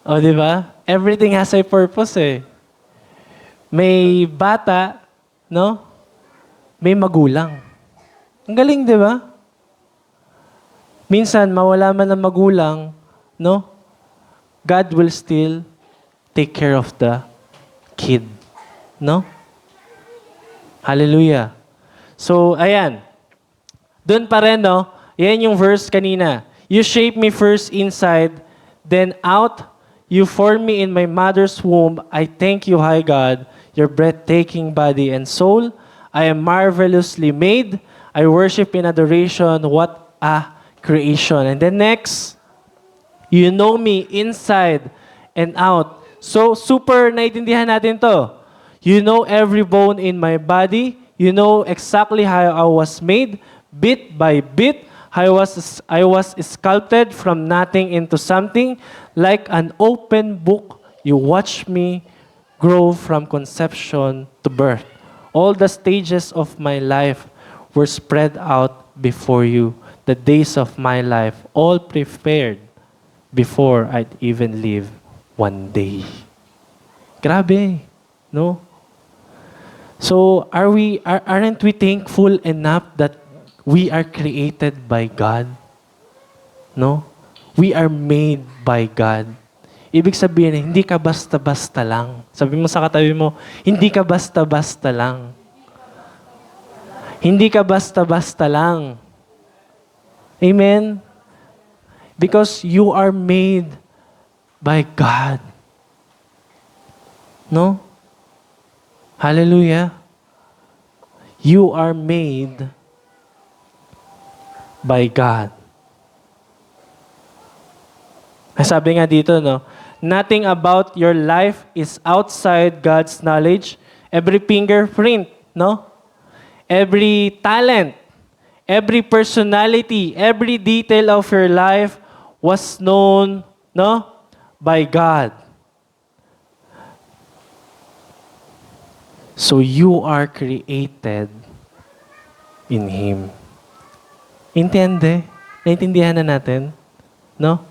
O, di ba? Everything has a purpose eh. May bata, no? May magulang. Ang galing, di ba? Minsan, mawala man ang magulang, no? God will still take care of the kid. No? Hallelujah. So, ayan. Doon pa rin, no? Yan yung verse kanina. You shape me first inside, then out, You formed me in my mother's womb. I thank you, high God, your breathtaking body and soul. I am marvelously made. I worship in adoration. What a creation. And then next, you know me inside and out. So, super naintindihan natin to. You know every bone in my body. You know exactly how I was made, bit by bit. I was sculpted from nothing into something. Like an open book, you watch me grow from conception to birth. All the stages of my life were spread out before you. The days of my life, all prepared before I'd even live one day. Grabe, no? So, aren't we thankful enough that we are created by God? No? We are made by God. Ibig sabihin, hindi ka basta-basta lang. Sabi mo sa katabi mo, hindi ka basta-basta lang. Hindi ka basta-basta lang. Amen? Because you are made by God. No? Hallelujah. You are made by God. Sabi nga dito, no? Nothing about your life is outside God's knowledge. Every fingerprint, no? Every talent, every personality, every detail of your life was known, no? By God. So you are created in Him. Intende? Naintindihan na natin? No?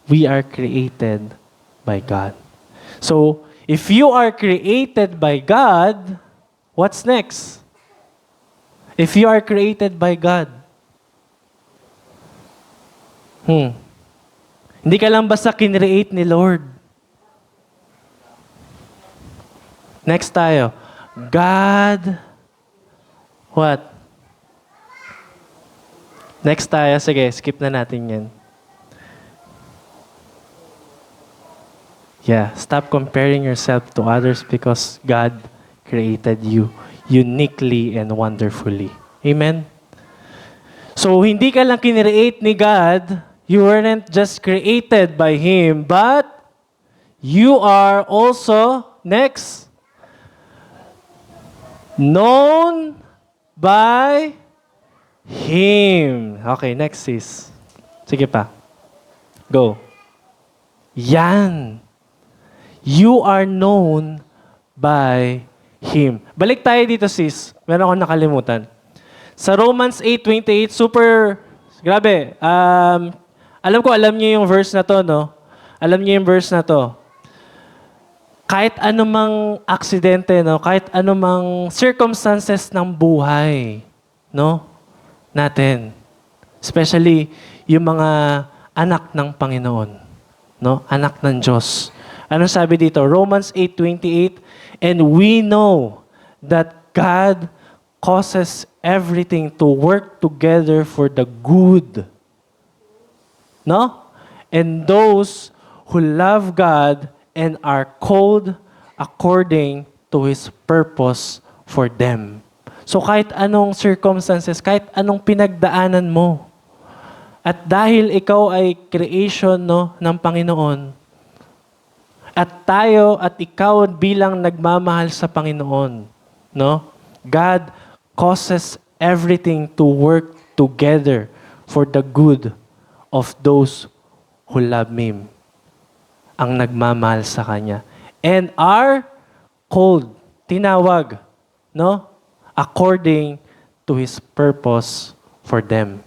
We are created by God. So, if you are created by God, what's next? If you are created by God, hindi ka lang basta kinreate ni Lord. Next tayo. God, what? Next tayo. Sige, skip na natin yan. Yeah, stop comparing yourself to others because God created you uniquely and wonderfully. Amen? So, hindi ka lang kinreate ni God, you weren't just created by Him, but you are also, next, known by Him. Okay, next sis. Sige pa. Go. Yan. You are known by Him. Balik tayo dito, sis. Meron akong nakalimutan. Sa Romans 8:28, super, grabe. Alam niyo yung verse na to, no? Alam niyo yung verse na to. Kahit anumang aksidente, no? Kahit anumang circumstances ng buhay, no? Natin. Especially yung mga anak ng Panginoon, no? Anak ng Diyos. Ano sabi dito? Romans 8:28, and we know that God causes everything to work together for the good. No? And those who love God and are called according to His purpose for them. So kahit anong circumstances, kahit anong pinagdaanan mo, at dahil ikaw ay creation, no, ng Panginoon, at tayo at ikaw bilang nagmamahal sa Panginoon, no? God causes everything to work together for the good of those who love Him, ang nagmamahal sa Kanya, and are called, tinawag, no? According to His purpose for them.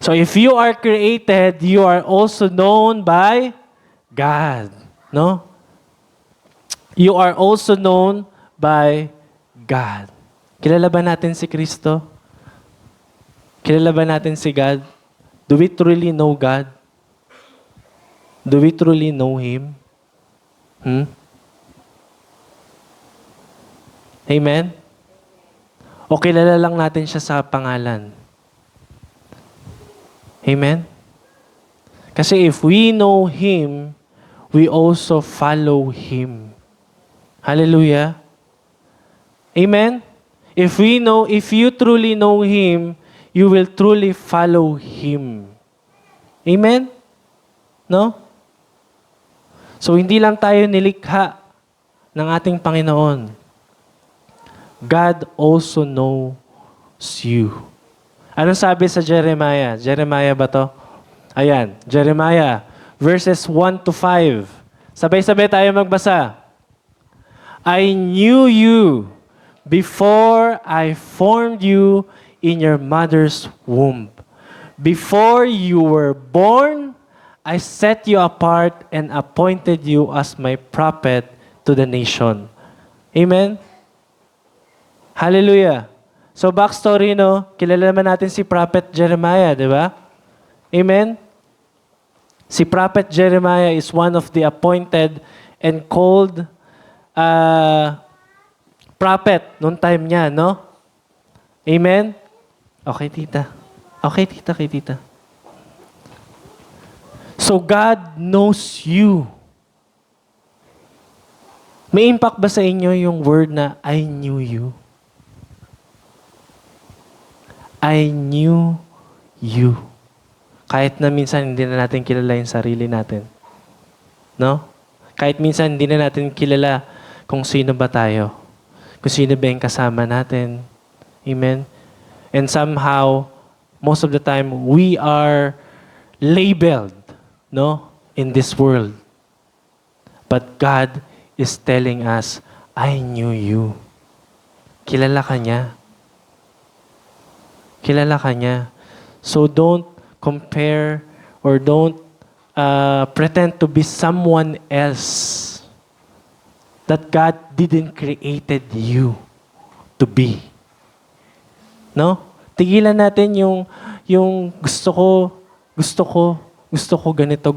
So if you are created, you are also known by God. No? You are also known by God. Kilala ba natin si Kristo? Kilala ba natin si God? Do we truly know God? Do we truly know Him? Amen? O kilala lang natin siya sa pangalan? Amen? Kasi if we know Him, we also follow Him. Hallelujah. Amen? If you truly know Him, you will truly follow Him. Amen? No? So, hindi lang tayo nilikha ng ating Panginoon. God also knows you. Anong sabi sa Jeremiah? Jeremiah ba to? Ayan, Jeremiah, verses 1 to 5. Sabay-sabay tayo magbasa. I knew you before I formed you in your mother's womb. Before you were born, I set you apart and appointed you as my prophet to the nation. Amen? Hallelujah. So backstory, no? Kilala naman natin si Prophet Jeremiah, di ba? Amen? Si Prophet Jeremiah is one of the appointed and called prophet noong time niya, no? Amen? Okay, tita. Okay, tita, kay tita. So God knows you. May impact ba sa inyo yung word na I knew you? I knew you. Kahit na minsan hindi na natin kilala yung sarili natin. No? Kahit minsan hindi na natin kilala kung sino ba tayo. Kung sino ba yung kasama natin. Amen? And somehow, most of the time, we are labeled, no, in this world. But God is telling us, I knew you. Kilala ka niya. Kilala ka niya. So don't compare or don't pretend to be someone else that God didn't created you to be. No? Tigilan natin yung gusto ko ganito,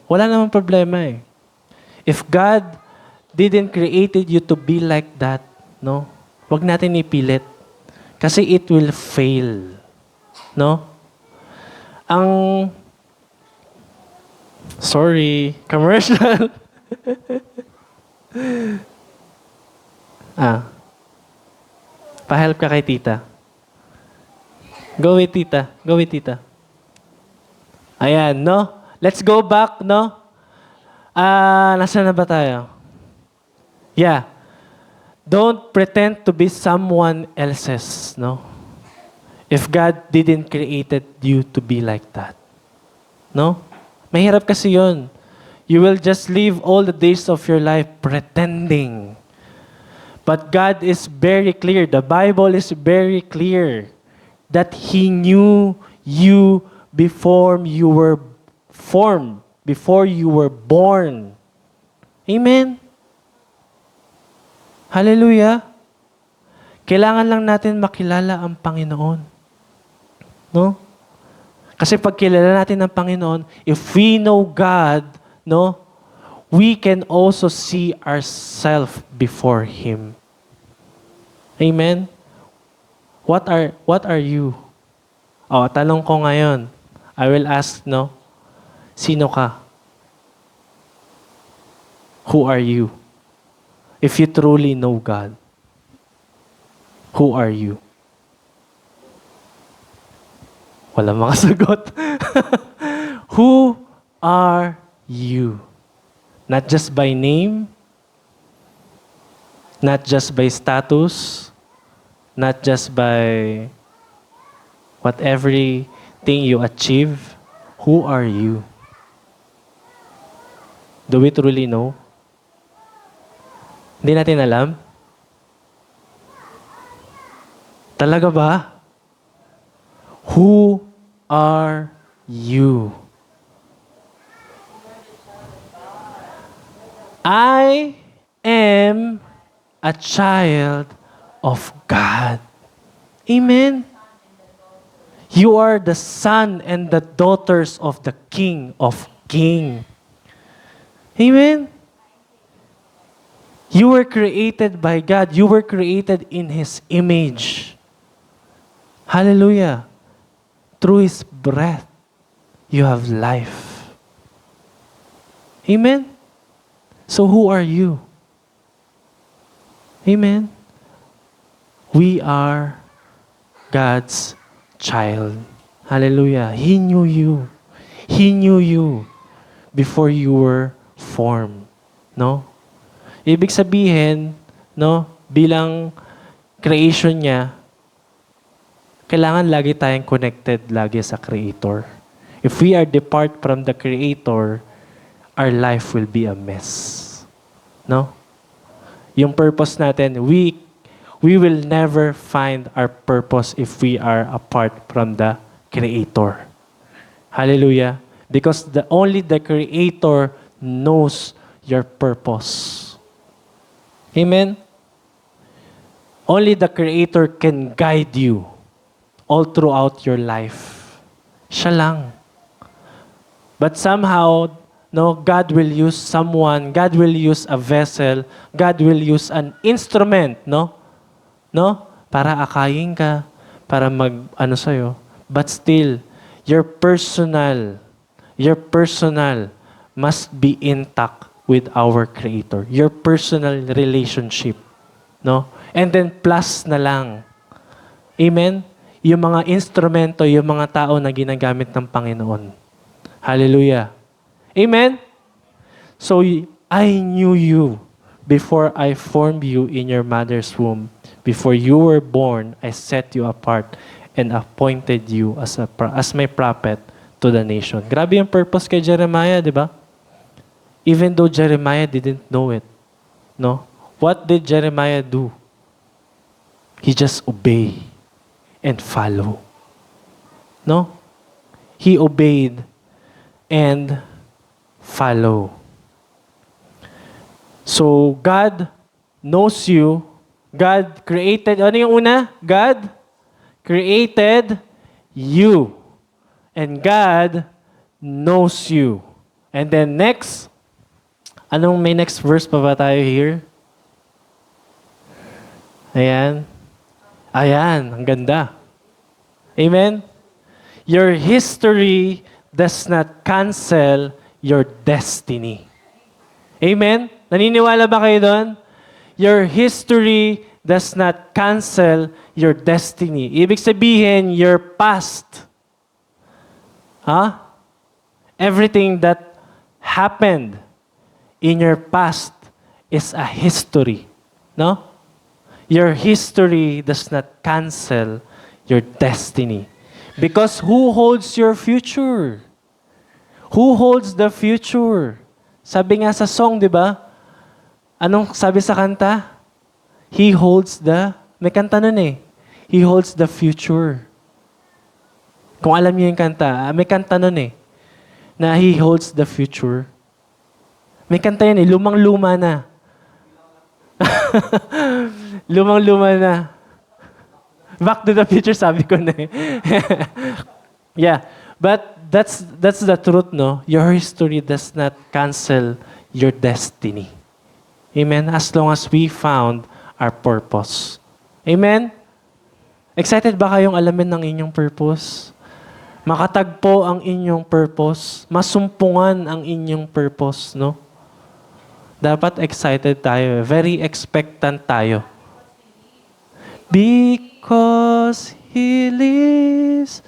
wala namang problema eh. If God didn't created you to be like that, no? Wag natin ipilit. Kasi it will fail. No? Commercial. Pa-help ka kay tita. Go with tita. Ayan, no? Let's go back, no? Nasaan na ba tayo? Yeah. Don't pretend to be someone else's, no? If God didn't created you to be like that. No? Mahirap kasi yun. You will just live all the days of your life pretending. But God is very clear. The Bible is very clear that He knew you before you were formed, before you were born. Amen? Hallelujah. Kailangan lang natin makilala ang Panginoon. No? Kasi pag kilala natin ang Panginoon, if we know God, no, we can also see ourselves before Him. Amen? What are you? Tanong ko ngayon. I will ask, no, sino ka? Who are you? If you truly know God, who are you? Wala makasagot. Who are you? Not just by name, not just by status, not just by what everything you achieve. Who are you? Do we truly know? Hindi natin alam? Talaga ba? Who are you? I am a child of God. Amen? You are the son and the daughters of the King of Kings. Amen? You were created by God. You were created in His image. Hallelujah. Through His breath, you have life. Amen? So who are you? Amen? We are God's child. Hallelujah. He knew you. He knew you before you were formed. No? Ibig sabihin, no, bilang creation niya, kailangan lagi tayong connected lagi sa Creator. If we are depart from the Creator, our life will be a mess. No? Yung purpose natin, we will never find our purpose if we are apart from the Creator. Hallelujah. Because only the Creator knows your purpose. Amen? Only the Creator can guide you all throughout your life. Siya lang. But somehow, no, God will use someone, God will use a vessel, God will use an instrument, no? No? Para akayin ka, para ano sa'yo. But still, your personal must be intact with our Creator. Your personal relationship. No? And then plus na lang. Amen? Yung mga instrumento, yung mga tao na ginagamit ng Panginoon. Hallelujah. Amen? So, I knew you before I formed you in your mother's womb. Before you were born, I set you apart and appointed you as my prophet to the nation. Grabe yung purpose kay Jeremiah, di ba? Even though Jeremiah didn't know it. No? What did Jeremiah do? He just obey and follow. No? He obeyed and follow. So, God knows you. God created, ano yung una? God created you. And God knows you. And then next, may next verse pa ba tayo here? Ayan. Ayan, ang ganda. Amen? Your history does not cancel your destiny. Amen? Naniniwala ba kayo doon? Your history does not cancel your destiny. Ibig sabihin, your past. Everything that happened in your past is a history. No? Your history does not cancel your destiny. Because who holds your future? Who holds the future? Sabi nga sa song, di ba? Anong sabi sa kanta? He holds may kanta nun eh. He holds the future. Kung alam niyo yung kanta, may kanta nun eh. Na He holds the future. May kanta yan eh, lumang-luma na. Lumang-luma na. Back to the future, sabi ko na eh. Yeah. But that's the truth, no? Your history does not cancel your destiny. Amen? As long as we found our purpose. Amen? Excited ba kayong alamin ng inyong purpose? Makatagpo ang inyong purpose. Masumpungan ang inyong purpose, no? Dapat excited tayo. Very expectant tayo. Because He lives,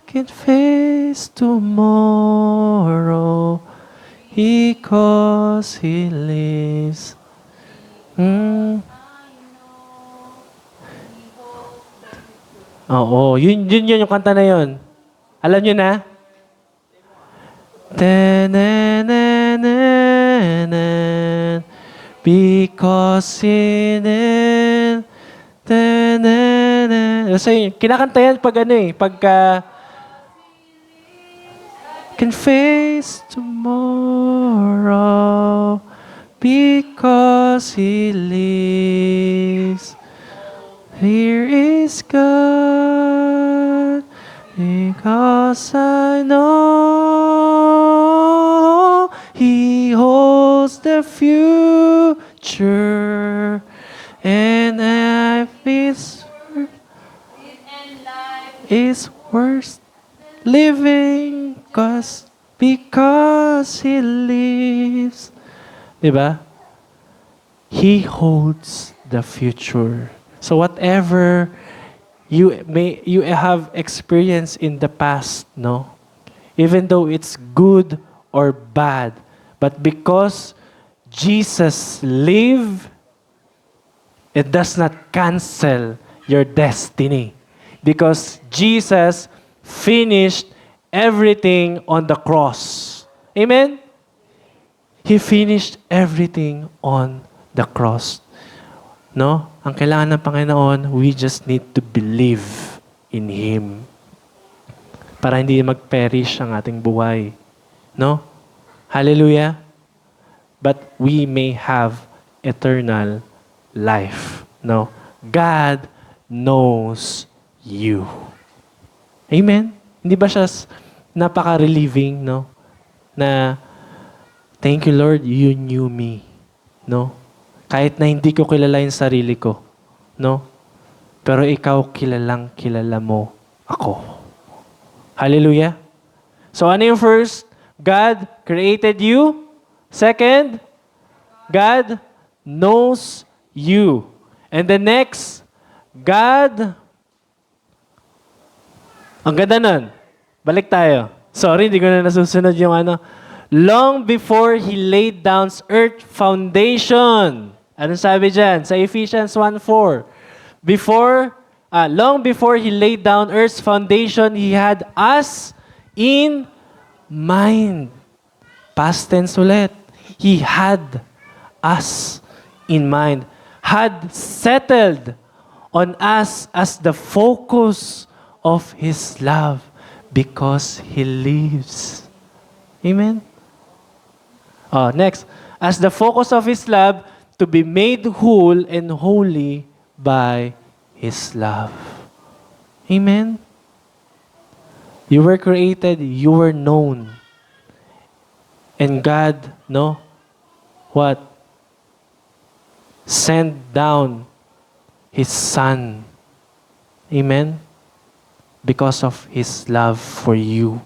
can face tomorrow. Because He lives. Oo, yun yung kanta na yun. Alam nyo na? Because He lives. So, kinakanta yan pag pagka can face tomorrow because He lives. Here is God because I know He holds the future and life is worth living because He lives. Diba? He holds the future. So whatever you have experienced in the past, no? Even though it's good or bad, but because Jesus lived, it does not cancel your destiny. Because Jesus finished everything on the cross. Amen? He finished everything on the cross. No? Ang kailangan ng Panginoon, we just need to believe in Him. Para hindi mag-perish ang ating buhay. No? Hallelujah? But we may have eternal life. No? God knows you. Amen? Hindi ba siya napaka-relieving, no? Na, thank you Lord, you knew me. No? Kahit na hindi ko kilala yung sarili ko. No? Pero ikaw kilalang kilala mo ako. Hallelujah? So ano yung first? God created you. Second, God knows you. And the next, God, ang ganda nun. Balik tayo. Sorry, hindi ko na nasusunod yung ano. Long before He laid down earth foundation. Anong sabi dyan? Sa Ephesians 1:4. Long before He laid down earth's foundation, He had us in mind. Past tense ulit. He had us in mind. Had settled on us as the focus of His love because He lives. Amen? Next. As the focus of His love to be made whole and holy by His love. Amen? You were created, you were known. And God, no? What? Sent down His Son. Amen? Because of His love for you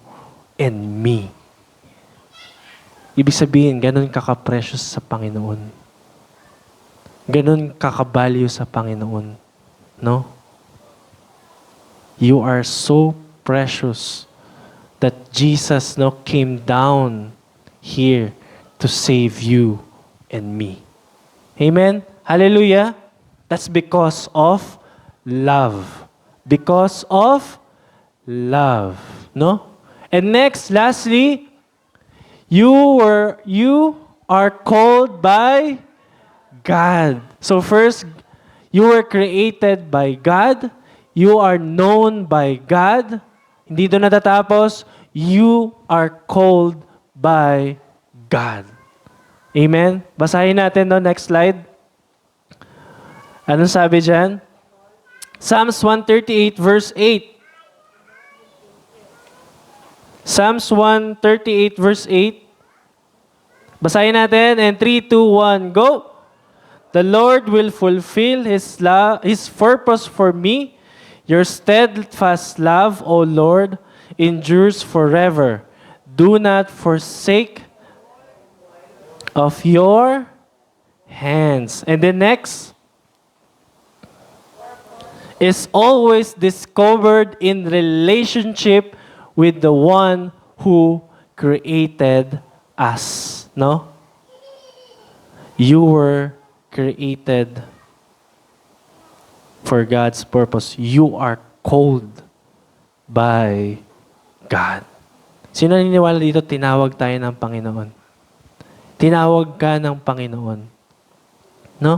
and me. Ibig sabihin, ganun kaka-precious sa Panginoon. Ganun kaka-value sa Panginoon. No? You are so precious that Jesus came down here to save you and me. Amen? Hallelujah? That's because of love. Because of love. No? And next, lastly, you are called by God. So first, you were created by God. You are known by God. Hindi doon natatapos. You are called by God. Amen? Basahin natin no, next slide. Anong sabi dyan? Psalms 138 verse 8. Psalms 138 verse 8. Basahin natin. And 3, 2, 1, go! The Lord will fulfill His purpose for me. Your steadfast love, O Lord, endures forever. Do not forsake of your hands. And the next is always discovered in relationship with the one who created us. No? You were created for God's purpose. You are called by God. Sino naniniwala dito, tinawag tayo ng Panginoon? Tinawag ka ng Panginoon. No?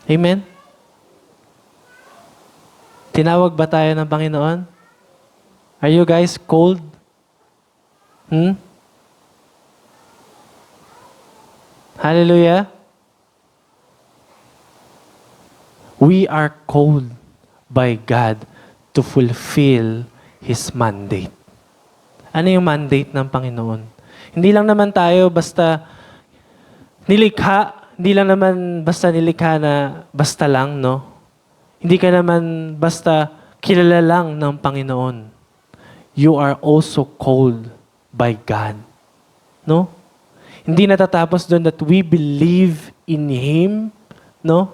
Amen? Tinawag ba tayo ng Panginoon? Are you guys cold? Hallelujah? We are called by God to fulfill His mandate. Ano yung mandate ng Panginoon? Hindi lang naman tayo basta nilikha, hindi lang naman basta nilikha na basta lang, no? Hindi ka naman basta kilala lang ng Panginoon. You are also called by God. No? Hindi natatapos doon that we believe in Him, no?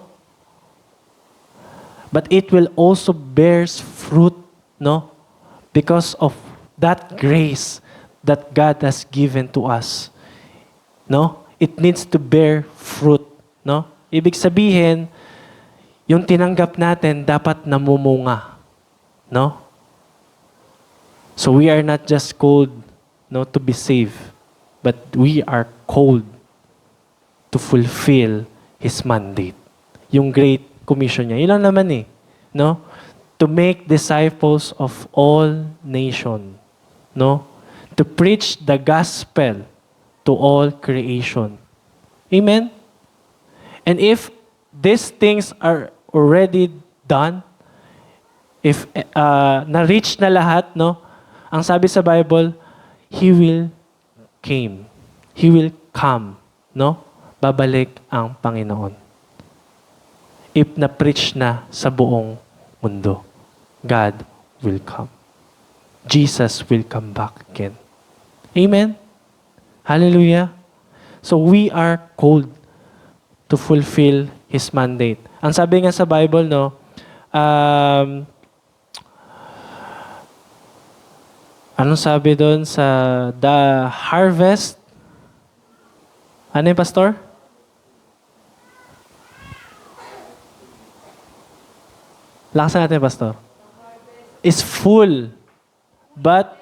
But it will also bears fruit, no? Because of that grace that God has given to us. No? It needs to bear fruit, no? Ibig sabihin, yung tinanggap natin dapat namumunga, no? So we are not just called, no, to be saved, but we are called to fulfill His mandate. Yung Great Commission niya. Yun lang naman eh. No? To make disciples of all nations. No? To preach the gospel to all creation. Amen? And if these things are already done, if na-reach na lahat, no? Ang sabi sa Bible, He will came. He will come. No? Babalik ang Panginoon. If na-preach na sa buong mundo, God will come. Jesus will come back again. Amen? Hallelujah? So we are called to fulfill His mandate. Ang sabi nga sa Bible, no, anong sabi doon sa the harvest? Ano yung pastor? Lakasan natin, pastor. Is full, but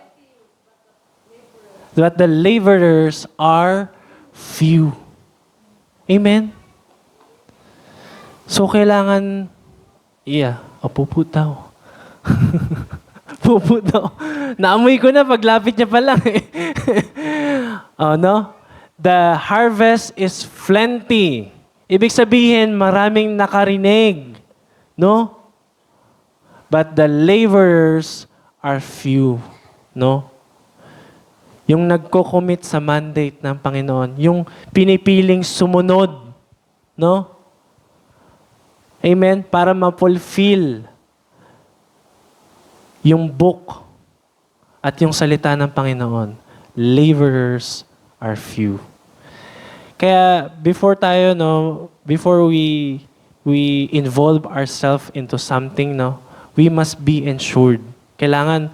the laborers are few. Amen? So, kailangan, puputaw. Puputaw. Naamoy ko na paglapit niya pa lang eh. Oh, no? The harvest is plenty. Ibig sabihin, maraming nakarinig. No? But the laborers are few. No? Yung nagko-commit sa mandate ng Panginoon, yung pinipiling sumunod, no? Amen? Para ma-fulfill yung book at yung salita ng Panginoon. Laborers are few. Kaya before tayo, no, before we involve ourselves into something, no, we must be ensured. Kailangan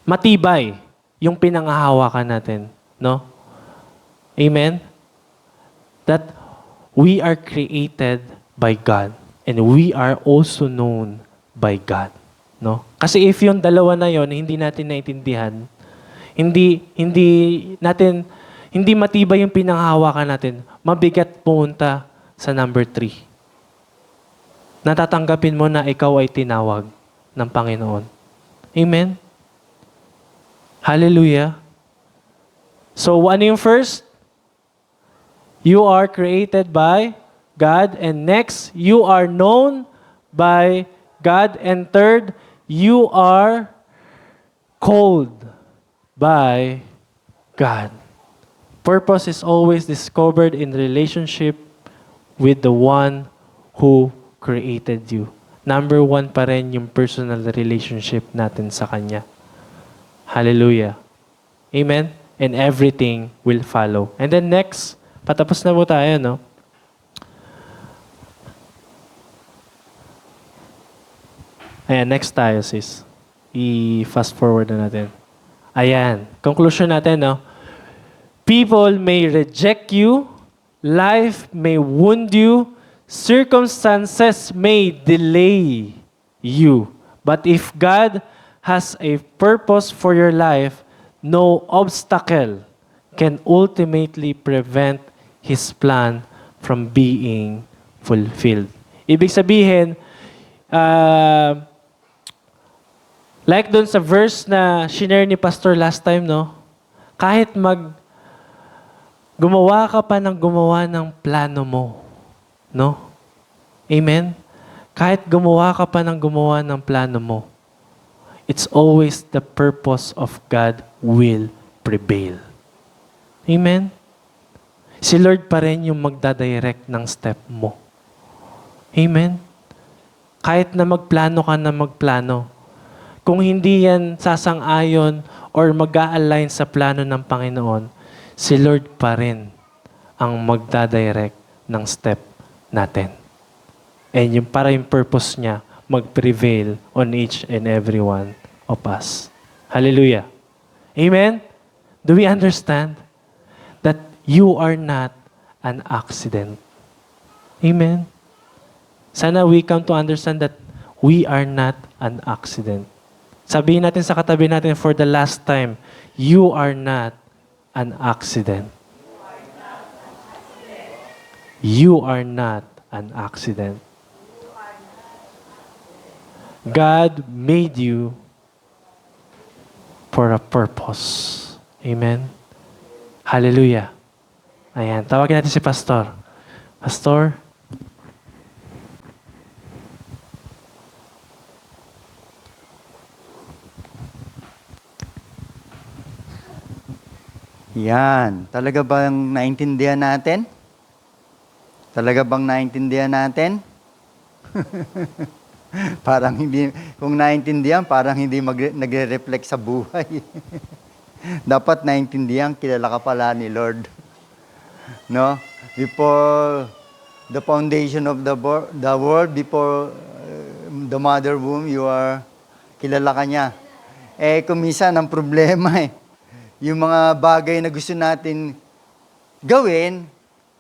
matibay yung pinanghahawakan natin, no? Amen? That we are created by God and we are also known by God, no? Kasi if yung dalawa na yon hindi natin naintindihan, hindi matibay yung pinanghahawakan natin, mabigat pumunta sa number 3. Natatanggapin mo na ikaw ay tinawag ng Panginoon. Amen? Hallelujah. So, ano yung first? You are created by God. And next, you are known by God. And third, you are called by God. Purpose is always discovered in relationship with the one who created you. Number 1 pa rin yung personal relationship natin sa Kanya. Hallelujah. Amen? And everything will follow. And then next, patapos na po tayo, no? Ayan, next tayo, sis. I-fast forward na natin. Ayan, conclusion natin, no? People may reject you, life may wound you, circumstances may delay you. But if God has a purpose for your life, no obstacle can ultimately prevent His plan from being fulfilled. Ibig sabihin, like dun sa verse na shinare ni Pastor last time, no? Kahit gumawa ka pa ng gumawa ng plano mo, no? Amen? Kahit gumawa ka pa ng gumawa ng plano mo, it's always the purpose of God will prevail. Amen? Si Lord pa rin yung magdadirect ng step mo. Amen? Kahit na magplano ka na magplano, kung hindi yan sasang-ayon or mag-a-align sa plano ng Panginoon, si Lord pa rin ang magdadirect ng step natin. And para yung purpose niya, mag-prevail on each and every one of us. Hallelujah. Amen? Do we understand that you are not an accident? Amen? Sana we come to understand that we are not an accident. Sabihin natin sa katabi natin for the last time, you are not an accident. You are not an accident. God made you for a purpose. Amen? Hallelujah. Ayan, tawagin natin si Pastor. Pastor? Yan. Talaga bang naintindihan natin? Talaga bang naintindihan natin? Parang hindi, kung naintindihan, parang hindi nagre-reflect sa buhay. Dapat naintindihan, kilala ka pala ni Lord. No? Before the foundation of the world, before the mother womb, kilala ka niya. Kung minsan, ang problema yung mga bagay na gusto natin gawin,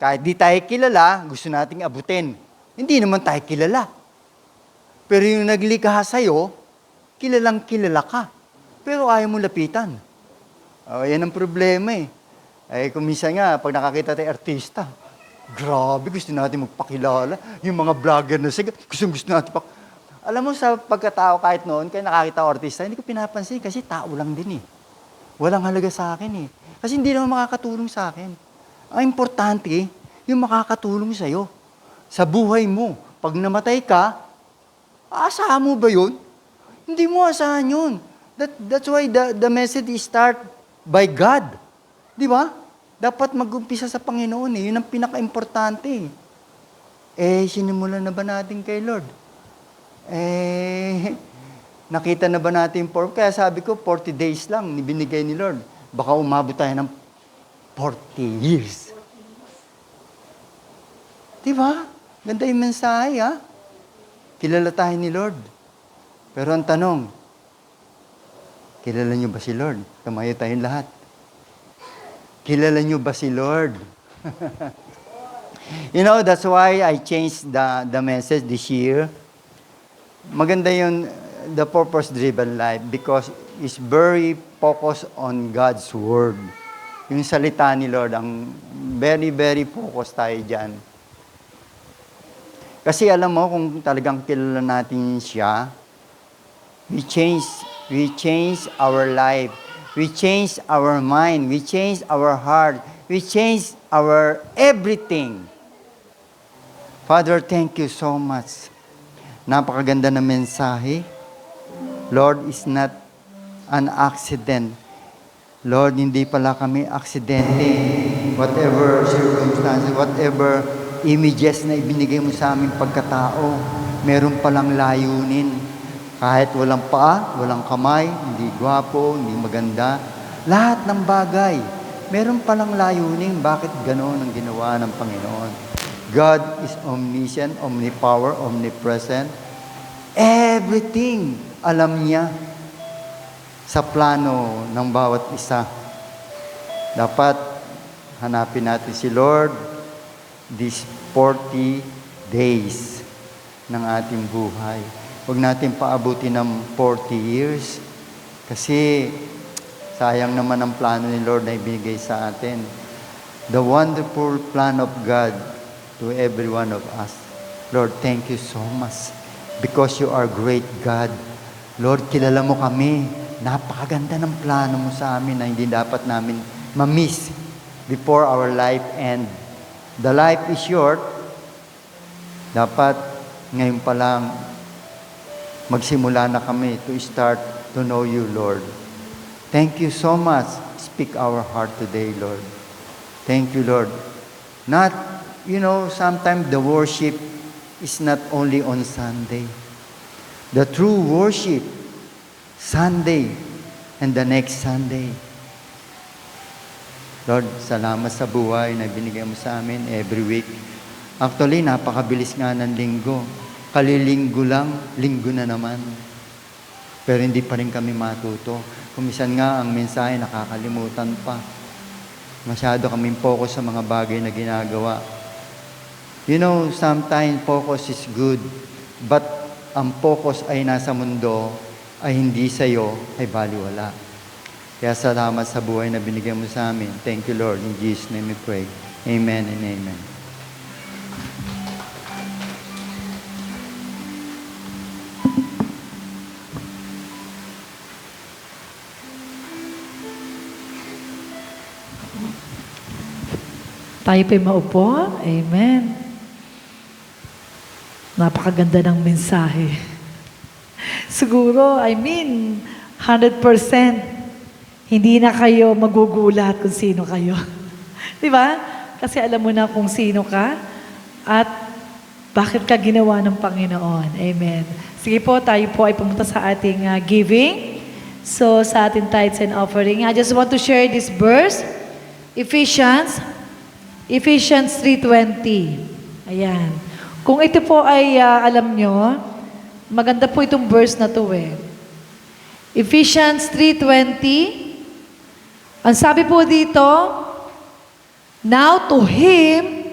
kahit di tayo kilala, gusto nating abutin. Hindi naman tayo kilala. Pero yung naglikha sa'yo, kilalang kilala ka. Pero ayaw mo lapitan. Yan ang problema kung minsan nga, pag nakakita tayo artista, grabe, gusto natin magpakilala. Yung mga vlogger na siya, gusto natin Alam mo, sa pagkatao kahit noon, kaya nakakita ko artista, hindi ko pinapansin kasi tao lang din Walang halaga sa akin Kasi hindi naman makakatulong sa akin. Ang importante, yung makakatulong sa'yo. Sa buhay mo. Pag namatay ka, aasahan mo ba yun? Hindi mo asahan yun. That's why the message is start by God. Di ba? Dapat mag-umpisa sa Panginoon Yun ang pinaka-importante sinimulan na ba natin kay Lord? Nakita na ba natin Kaya sabi ko, 40 days lang binigay ni Lord. Baka umabot tayo ng 40 years. Diba? Ganda yung mensahe, Kilala tayo ni Lord. Pero ang tanong, kilala niyo ba si Lord? Tumayo tayong lahat. Kilala niyo ba si Lord? That's why I changed the message this year. Maganda yung the purpose-driven life because it's very focused on God's Word. Yung salita ni Lord, ang very, very focused tayo dyan. Kasi alam mo, kung talagang kilala natin siya, we change our life. We change our mind. We change our heart. We change our everything. Father, thank you so much. Napakaganda na mensahe. Lord is not an accident. Lord, hindi pala kami aksidente. Whatever circumstances, whatever images na ibinigay mo sa aming pagkatao, meron palang layunin. Kahit walang paa, walang kamay, hindi gwapo, hindi maganda, lahat ng bagay, meron palang layunin. Bakit gano'n ang ginawa ng Panginoon? God is omniscient, omnipower, omnipresent. Everything alam niya sa plano ng bawat isa. Dapat hanapin natin si Lord these 40 days ng ating buhay. Huwag natin paabutin ng 40 years kasi sayang naman ang plano ni Lord na ibigay sa atin. The wonderful plan of God to every one of us. Lord, thank you so much because you are great God. Lord, kilala mo kami. Napakaganda ng plano mo sa amin na hindi dapat namin ma-miss before our life end. The life is short. Dapat ngayon pa lang magsimula na kami to start to know you, Lord. Thank you so much. Speak our heart today, Lord. Thank you, Lord. Sometimes the worship is not only on Sunday. The true worship, Sunday and the next Sunday. Lord, salamat sa buhay na binigay mo sa amin every week. Actually, napakabilis nga ng linggo. Kalilinggo lang, linggo na naman. Pero hindi pa rin kami matuto. Kumisan nga, ang mensahe nakakalimutan pa. Masyado kaming focus sa mga bagay na ginagawa. You know, sometimes focus is good, but ang focus ay nasa mundo, ay hindi sa'yo, ay baliwala. Kaya salamat sa buhay na binigyan mo sa amin. Thank you, Lord. In Jesus' name we pray. Amen and amen. Tayo po'y maupo. Amen. Napakaganda ng mensahe. Siguro, 100%, hindi na kayo magugulat kung sino kayo. Di ba? Kasi alam mo na kung sino ka at bakit ka ginawa ng Panginoon. Amen. Sige po, tayo po ay pumunta sa ating giving. So, sa ating tithes and offering. I just want to share this verse. Ephesians 3:20. Ayan. Kung ito po ay alam nyo, maganda po itong verse na to eh. Ephesians 3:20. Ang sabi po dito, now to Him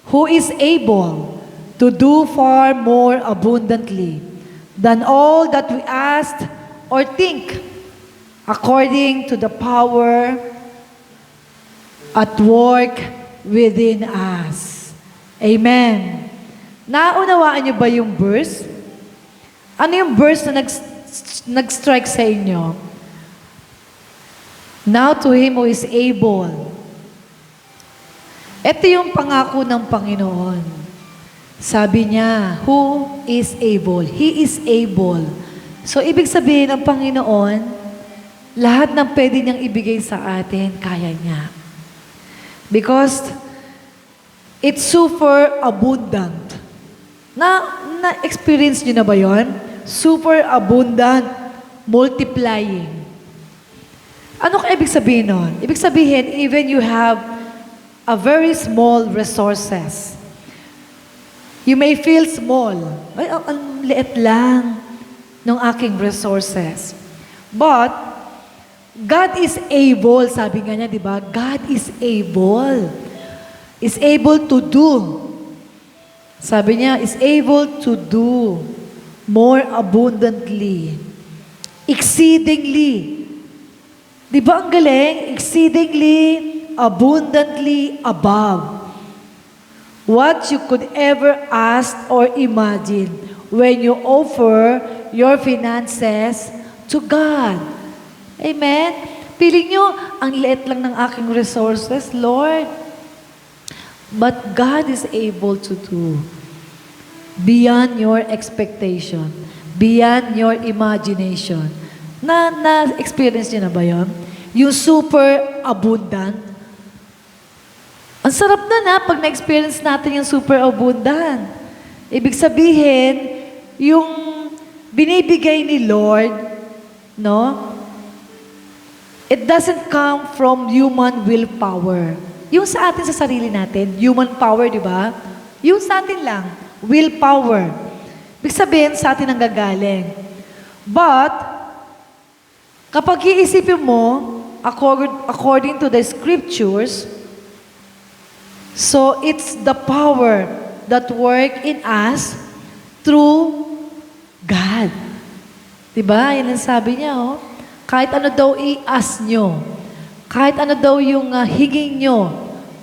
who is able to do far more abundantly than all that we ask or think, according to the power at work within us. Amen. Naunawaan niyo ba yung verse? Ano yung verse na nag-strike sa inyo? Now to Him who is able. Ito yung pangako ng Panginoon. Sabi niya, who is able? He is able. So, ibig sabihin ng Panginoon, lahat ng pwede niyang ibigay sa atin, kaya niya. Because it's super abundant. Na-experience niyo na ba yun? Super abundant, multiplying. Ano ka ibig sabihin nun? Ibig sabihin, even you have a very small resources. You may feel small. Ay, ang liit lang ng aking resources. But, God is able, sabi nga niya, di ba? God is able. Is able to do. Sabi niya, is able to do more abundantly. Exceedingly. Di ba ang galing? Exceedingly, abundantly above what you could ever ask or imagine when you offer your finances to God. Amen? Piling nyo, ang liit lang ng aking resources, Lord. But God is able to do beyond your expectation, beyond your imagination. Na-experience nyo na ba yun? Yung super abundant. Ang sarap na pag na-experience natin yung super abundant. Ibig sabihin, yung binibigay ni Lord, no? It doesn't come from human willpower. Yung sa atin, sa sarili natin, human power, di ba? Yung sa atin lang, willpower. Ibig sabihin, sa atin ang gagaling. But, kapag iisipin mo, according to the scriptures, so it's the power that work in us through God. Diba? Yan ang sabi niya, oh. Kahit ano daw i-ask nyo, kahit ano daw yung higing nyo,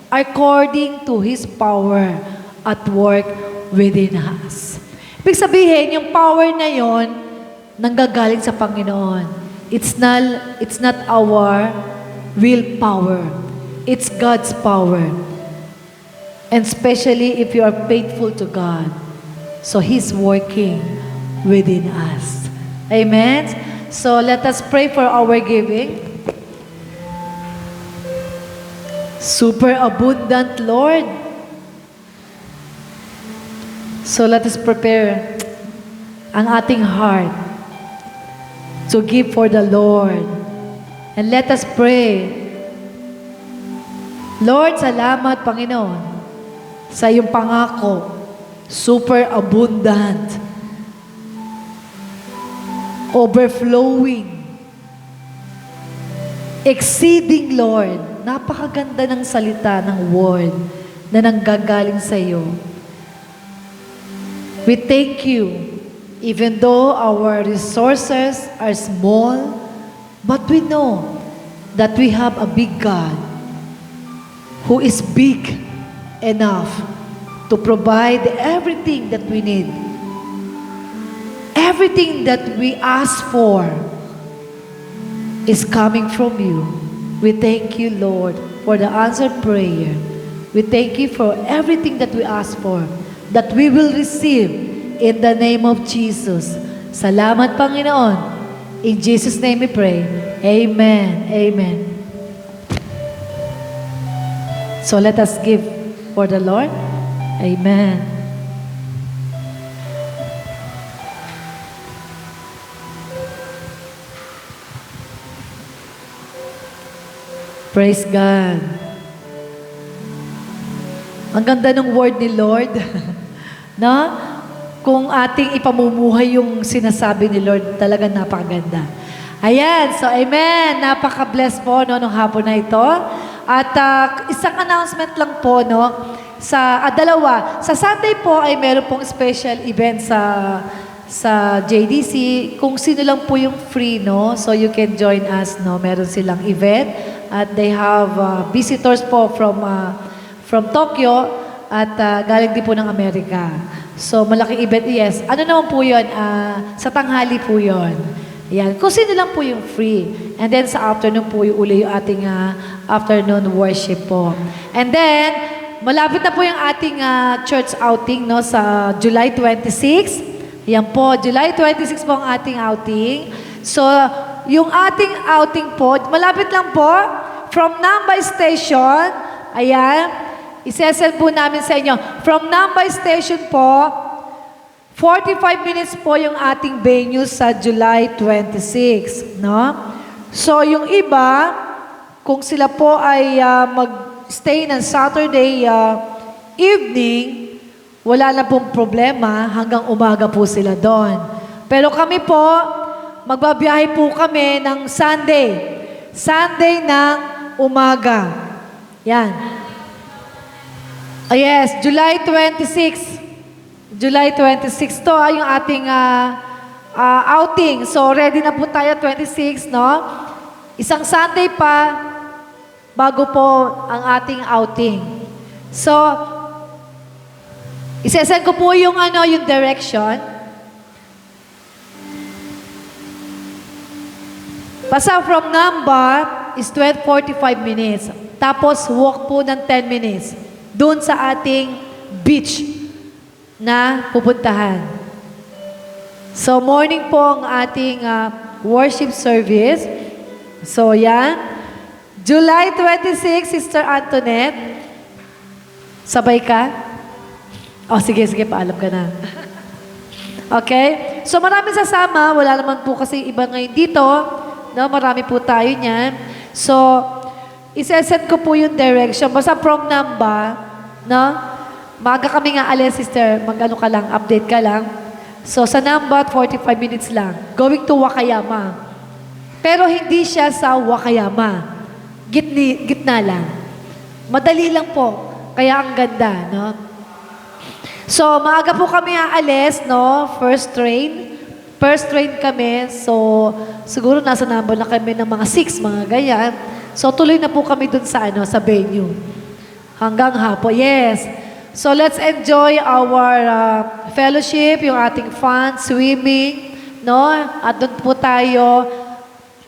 according to His power at work within us. Ibig sabihin, yung power na yon nanggagaling sa Panginoon. It's not our willpower. It's God's power. And especially if you are faithful to God. So He's working within us. Amen? So let us pray for our giving. Super abundant, Lord. So let us prepare ang ating heart to give for the Lord. And let us pray Lord, salamat, Panginoon, sa iyong pangako, super abundant, overflowing, exceeding, Lord. Napakaganda ng salita ng word na nanggagaling sa iyo. We thank you, even though our resources are small, but we know that we have a big God who is big enough to provide everything that we need. Everything that we ask for is coming from you. We thank you, Lord, for the answered prayer. We thank you for everything that we ask for, that we will receive in the name of Jesus. Salamat, Panginoon. In Jesus' name we pray. Amen. Amen. So let us give for the Lord. Amen. Praise God. Ang ganda ng word ni Lord. No? Kung ating ipamumuhay yung sinasabi ni Lord, talagang napakaganda. Ayan, so amen. Napaka-bless po no, nung hapon na ito. At isang announcement lang po, no, dalawa. Sa Sunday po ay meron pong special event sa JDC. Kung sino lang po yung free, no, so you can join us, no. Meron silang event at they have visitors po from Tokyo at galing din po ng Amerika. So malaking event, yes. Ano naman po yun? Sa tanghali po yun. Yan. Kung sino lang po yung free. And then sa afternoon po yung uli yung ating afternoon worship po. And then, malapit na po yung ating church outing, no, sa July 26. Yan po, July 26 po ang ating outing. So, yung ating outing po, malapit lang po, from Nambay Station, ayan, isesend po namin sa inyo. From Nambay Station po, 45 minutes po yung ating venue sa July 26, no? So, yung iba, kung sila po ay mag-stay ng Saturday evening, wala na pong problema, hanggang umaga po sila doon. Pero kami po, magbabiyahe po kami ng Sunday. Sunday ng umaga. Yan. Yes, July 26. July 26 to yung ating outing. So, ready na po tayo 26, no? Isang Sunday pa bago po ang ating outing. So, isesend ko po yung yung direction. Basta from Namba is 45 minutes. Tapos walk po ng 10 minutes. Doon sa ating beach na pupuntahan. So, morning po ang ating worship service. So, yan. July 26, Sister Antoinette. Sabay ka? Sige, paalam ka na. Okay? So, marami sasama. Wala naman po kasi iba ngayon dito. No, marami po tayo niyan. So, isesend ko po yung direction. Basta from Namba, no? Maaga kami nga alis, sister. Mag-ano ka lang, update ka lang. So, sa Namba, 45 minutes lang. Going to Wakayama. Pero hindi siya sa Wakayama. Gitna lang. Madali lang po. Kaya ang ganda, no? So, maaga po kami aalis, no? First train kami. So, siguro nasa Namba na kami ng mga 6, mga ganyan. So, tuloy na po kami dun sa sa venue. Hanggang hapon. Yes. So, let's enjoy our fellowship, yung ating fun, swimming, no? At doon po tayo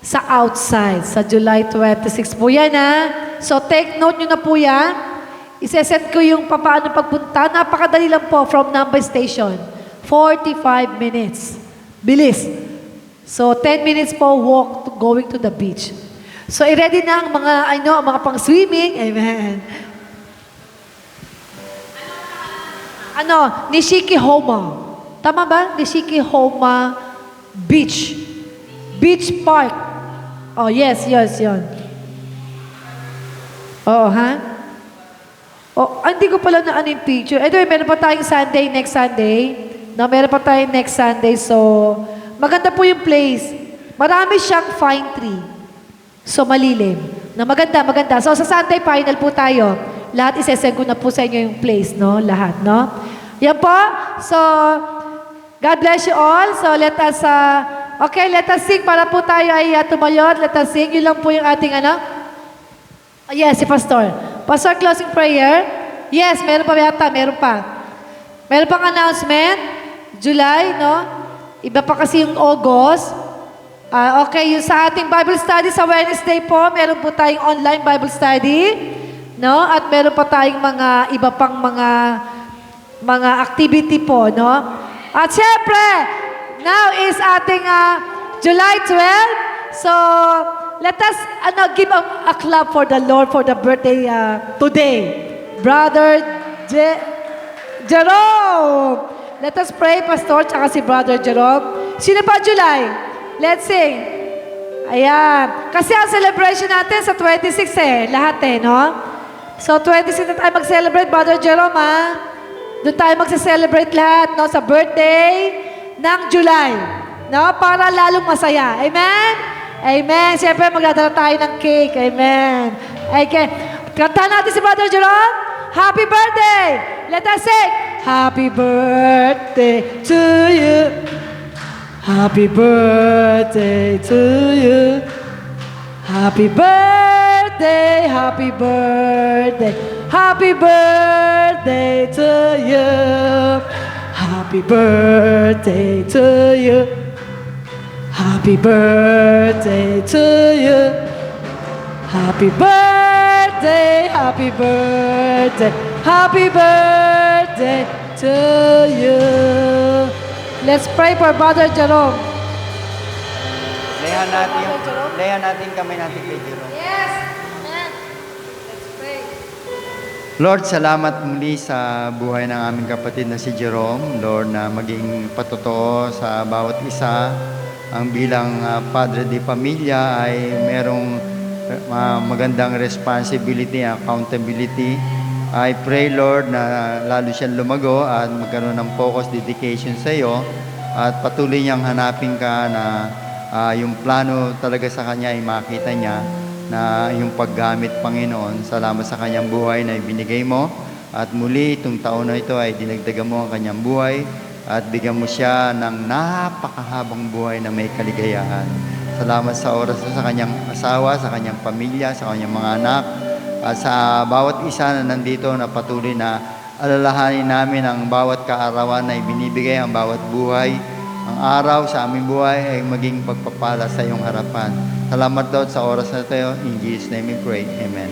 sa outside, sa July 26 po yan, ha? So, take note nyo na po yan. Isesend ko yung paano pagpunta. Napakadali lang po from Nambay Station. 45 minutes. Bilis. So, 10 minutes po walk going to the beach. So, i-ready na ang mga pang-swimming. Amen. Nishiki-Homa. Tama ba? Nishiki-Homa Beach. Beach Park. Oh, yes, yun. Oo, ha? Oh, hindi ko pala na ano yung picture. Anyway, meron pa tayong Sunday, next Sunday. No, meron pa tayong next Sunday. So, maganda po yung place. Marami siyang fine tree. So, malilim. Na maganda, maganda. So, sa Sunday, final po tayo. Lahat isesend ko na po sa inyo yung place, no? Lahat, no? Yan po. So, God bless you all. So, let us, okay, let us sing para po tayo ay tumayod. Let us sing. Yun lang po yung ating, yes, si Pastor. Pastor, closing prayer? Yes, meron pa yata, meron pa. Meron pang announcement? July, no? Iba pa kasi yung August. Okay, yung sa ating Bible study sa Wednesday po, meron po tayong online Bible study. No? At meron pa tayong mga iba pang mga activity po, no? At syempre, now is ating July 12. So, let us give a clap for the Lord for the birthday today. Brother Jerome. Let us pray, Pastor, tsaka si Brother Jerome. Sino pa July? Let's sing. Ayan. Kasi ang celebration natin sa 26 lahat no? So 26 na tayo mag-celebrate, Brother Jerome Doon tayo mag-celebrate lahat, no? Sa birthday ng July. No? Para lalong masaya. Amen? Amen. Siyempre, magdadala tayo ng cake. Amen. Okay. Kantahan natin si Brother Jerome. Happy birthday! Let us sing. Happy birthday to you. Happy birthday to you. Happy birthday, happy birthday. Happy birthday to you. Happy birthday to you. Happy birthday to you. Happy birthday, happy birthday, happy birthday to you. Let's pray for Brother Jerome. Layan natin kamay natin kay Jerome. Yes, amen. Let's pray. Lord, salamat muli sa buhay ng aming kapatid na si Jerome. Lord, na maging patotoo sa bawat isa. Ang bilang padre di pamilya ay merong magandang responsibility, accountability. I pray, Lord, na lalo siyang lumago at magkaroon ng focus, dedication sa iyo at patuloy niyang hanapin ka na yung plano talaga sa kanya ay makita niya na yung paggamit, Panginoon. Salamat sa kanyang buhay na ibinigay mo at muli itong taon na ito ay dinagdagan mo ang kanyang buhay at bigyan mo siya ng napakahabang buhay na may kaligayahan. Salamat sa oras sa kanyang asawa, sa kanyang pamilya, sa kanyang mga anak, at sa bawat isa na nandito na patuloy na alalahanin namin ang bawat kaarawan na ibinibigay, ang bawat buhay. Ang araw sa aming buhay ay maging pagpapala sa iyong harapan. Salamat, Lord, sa oras na ito. In Jesus' name we pray. Amen.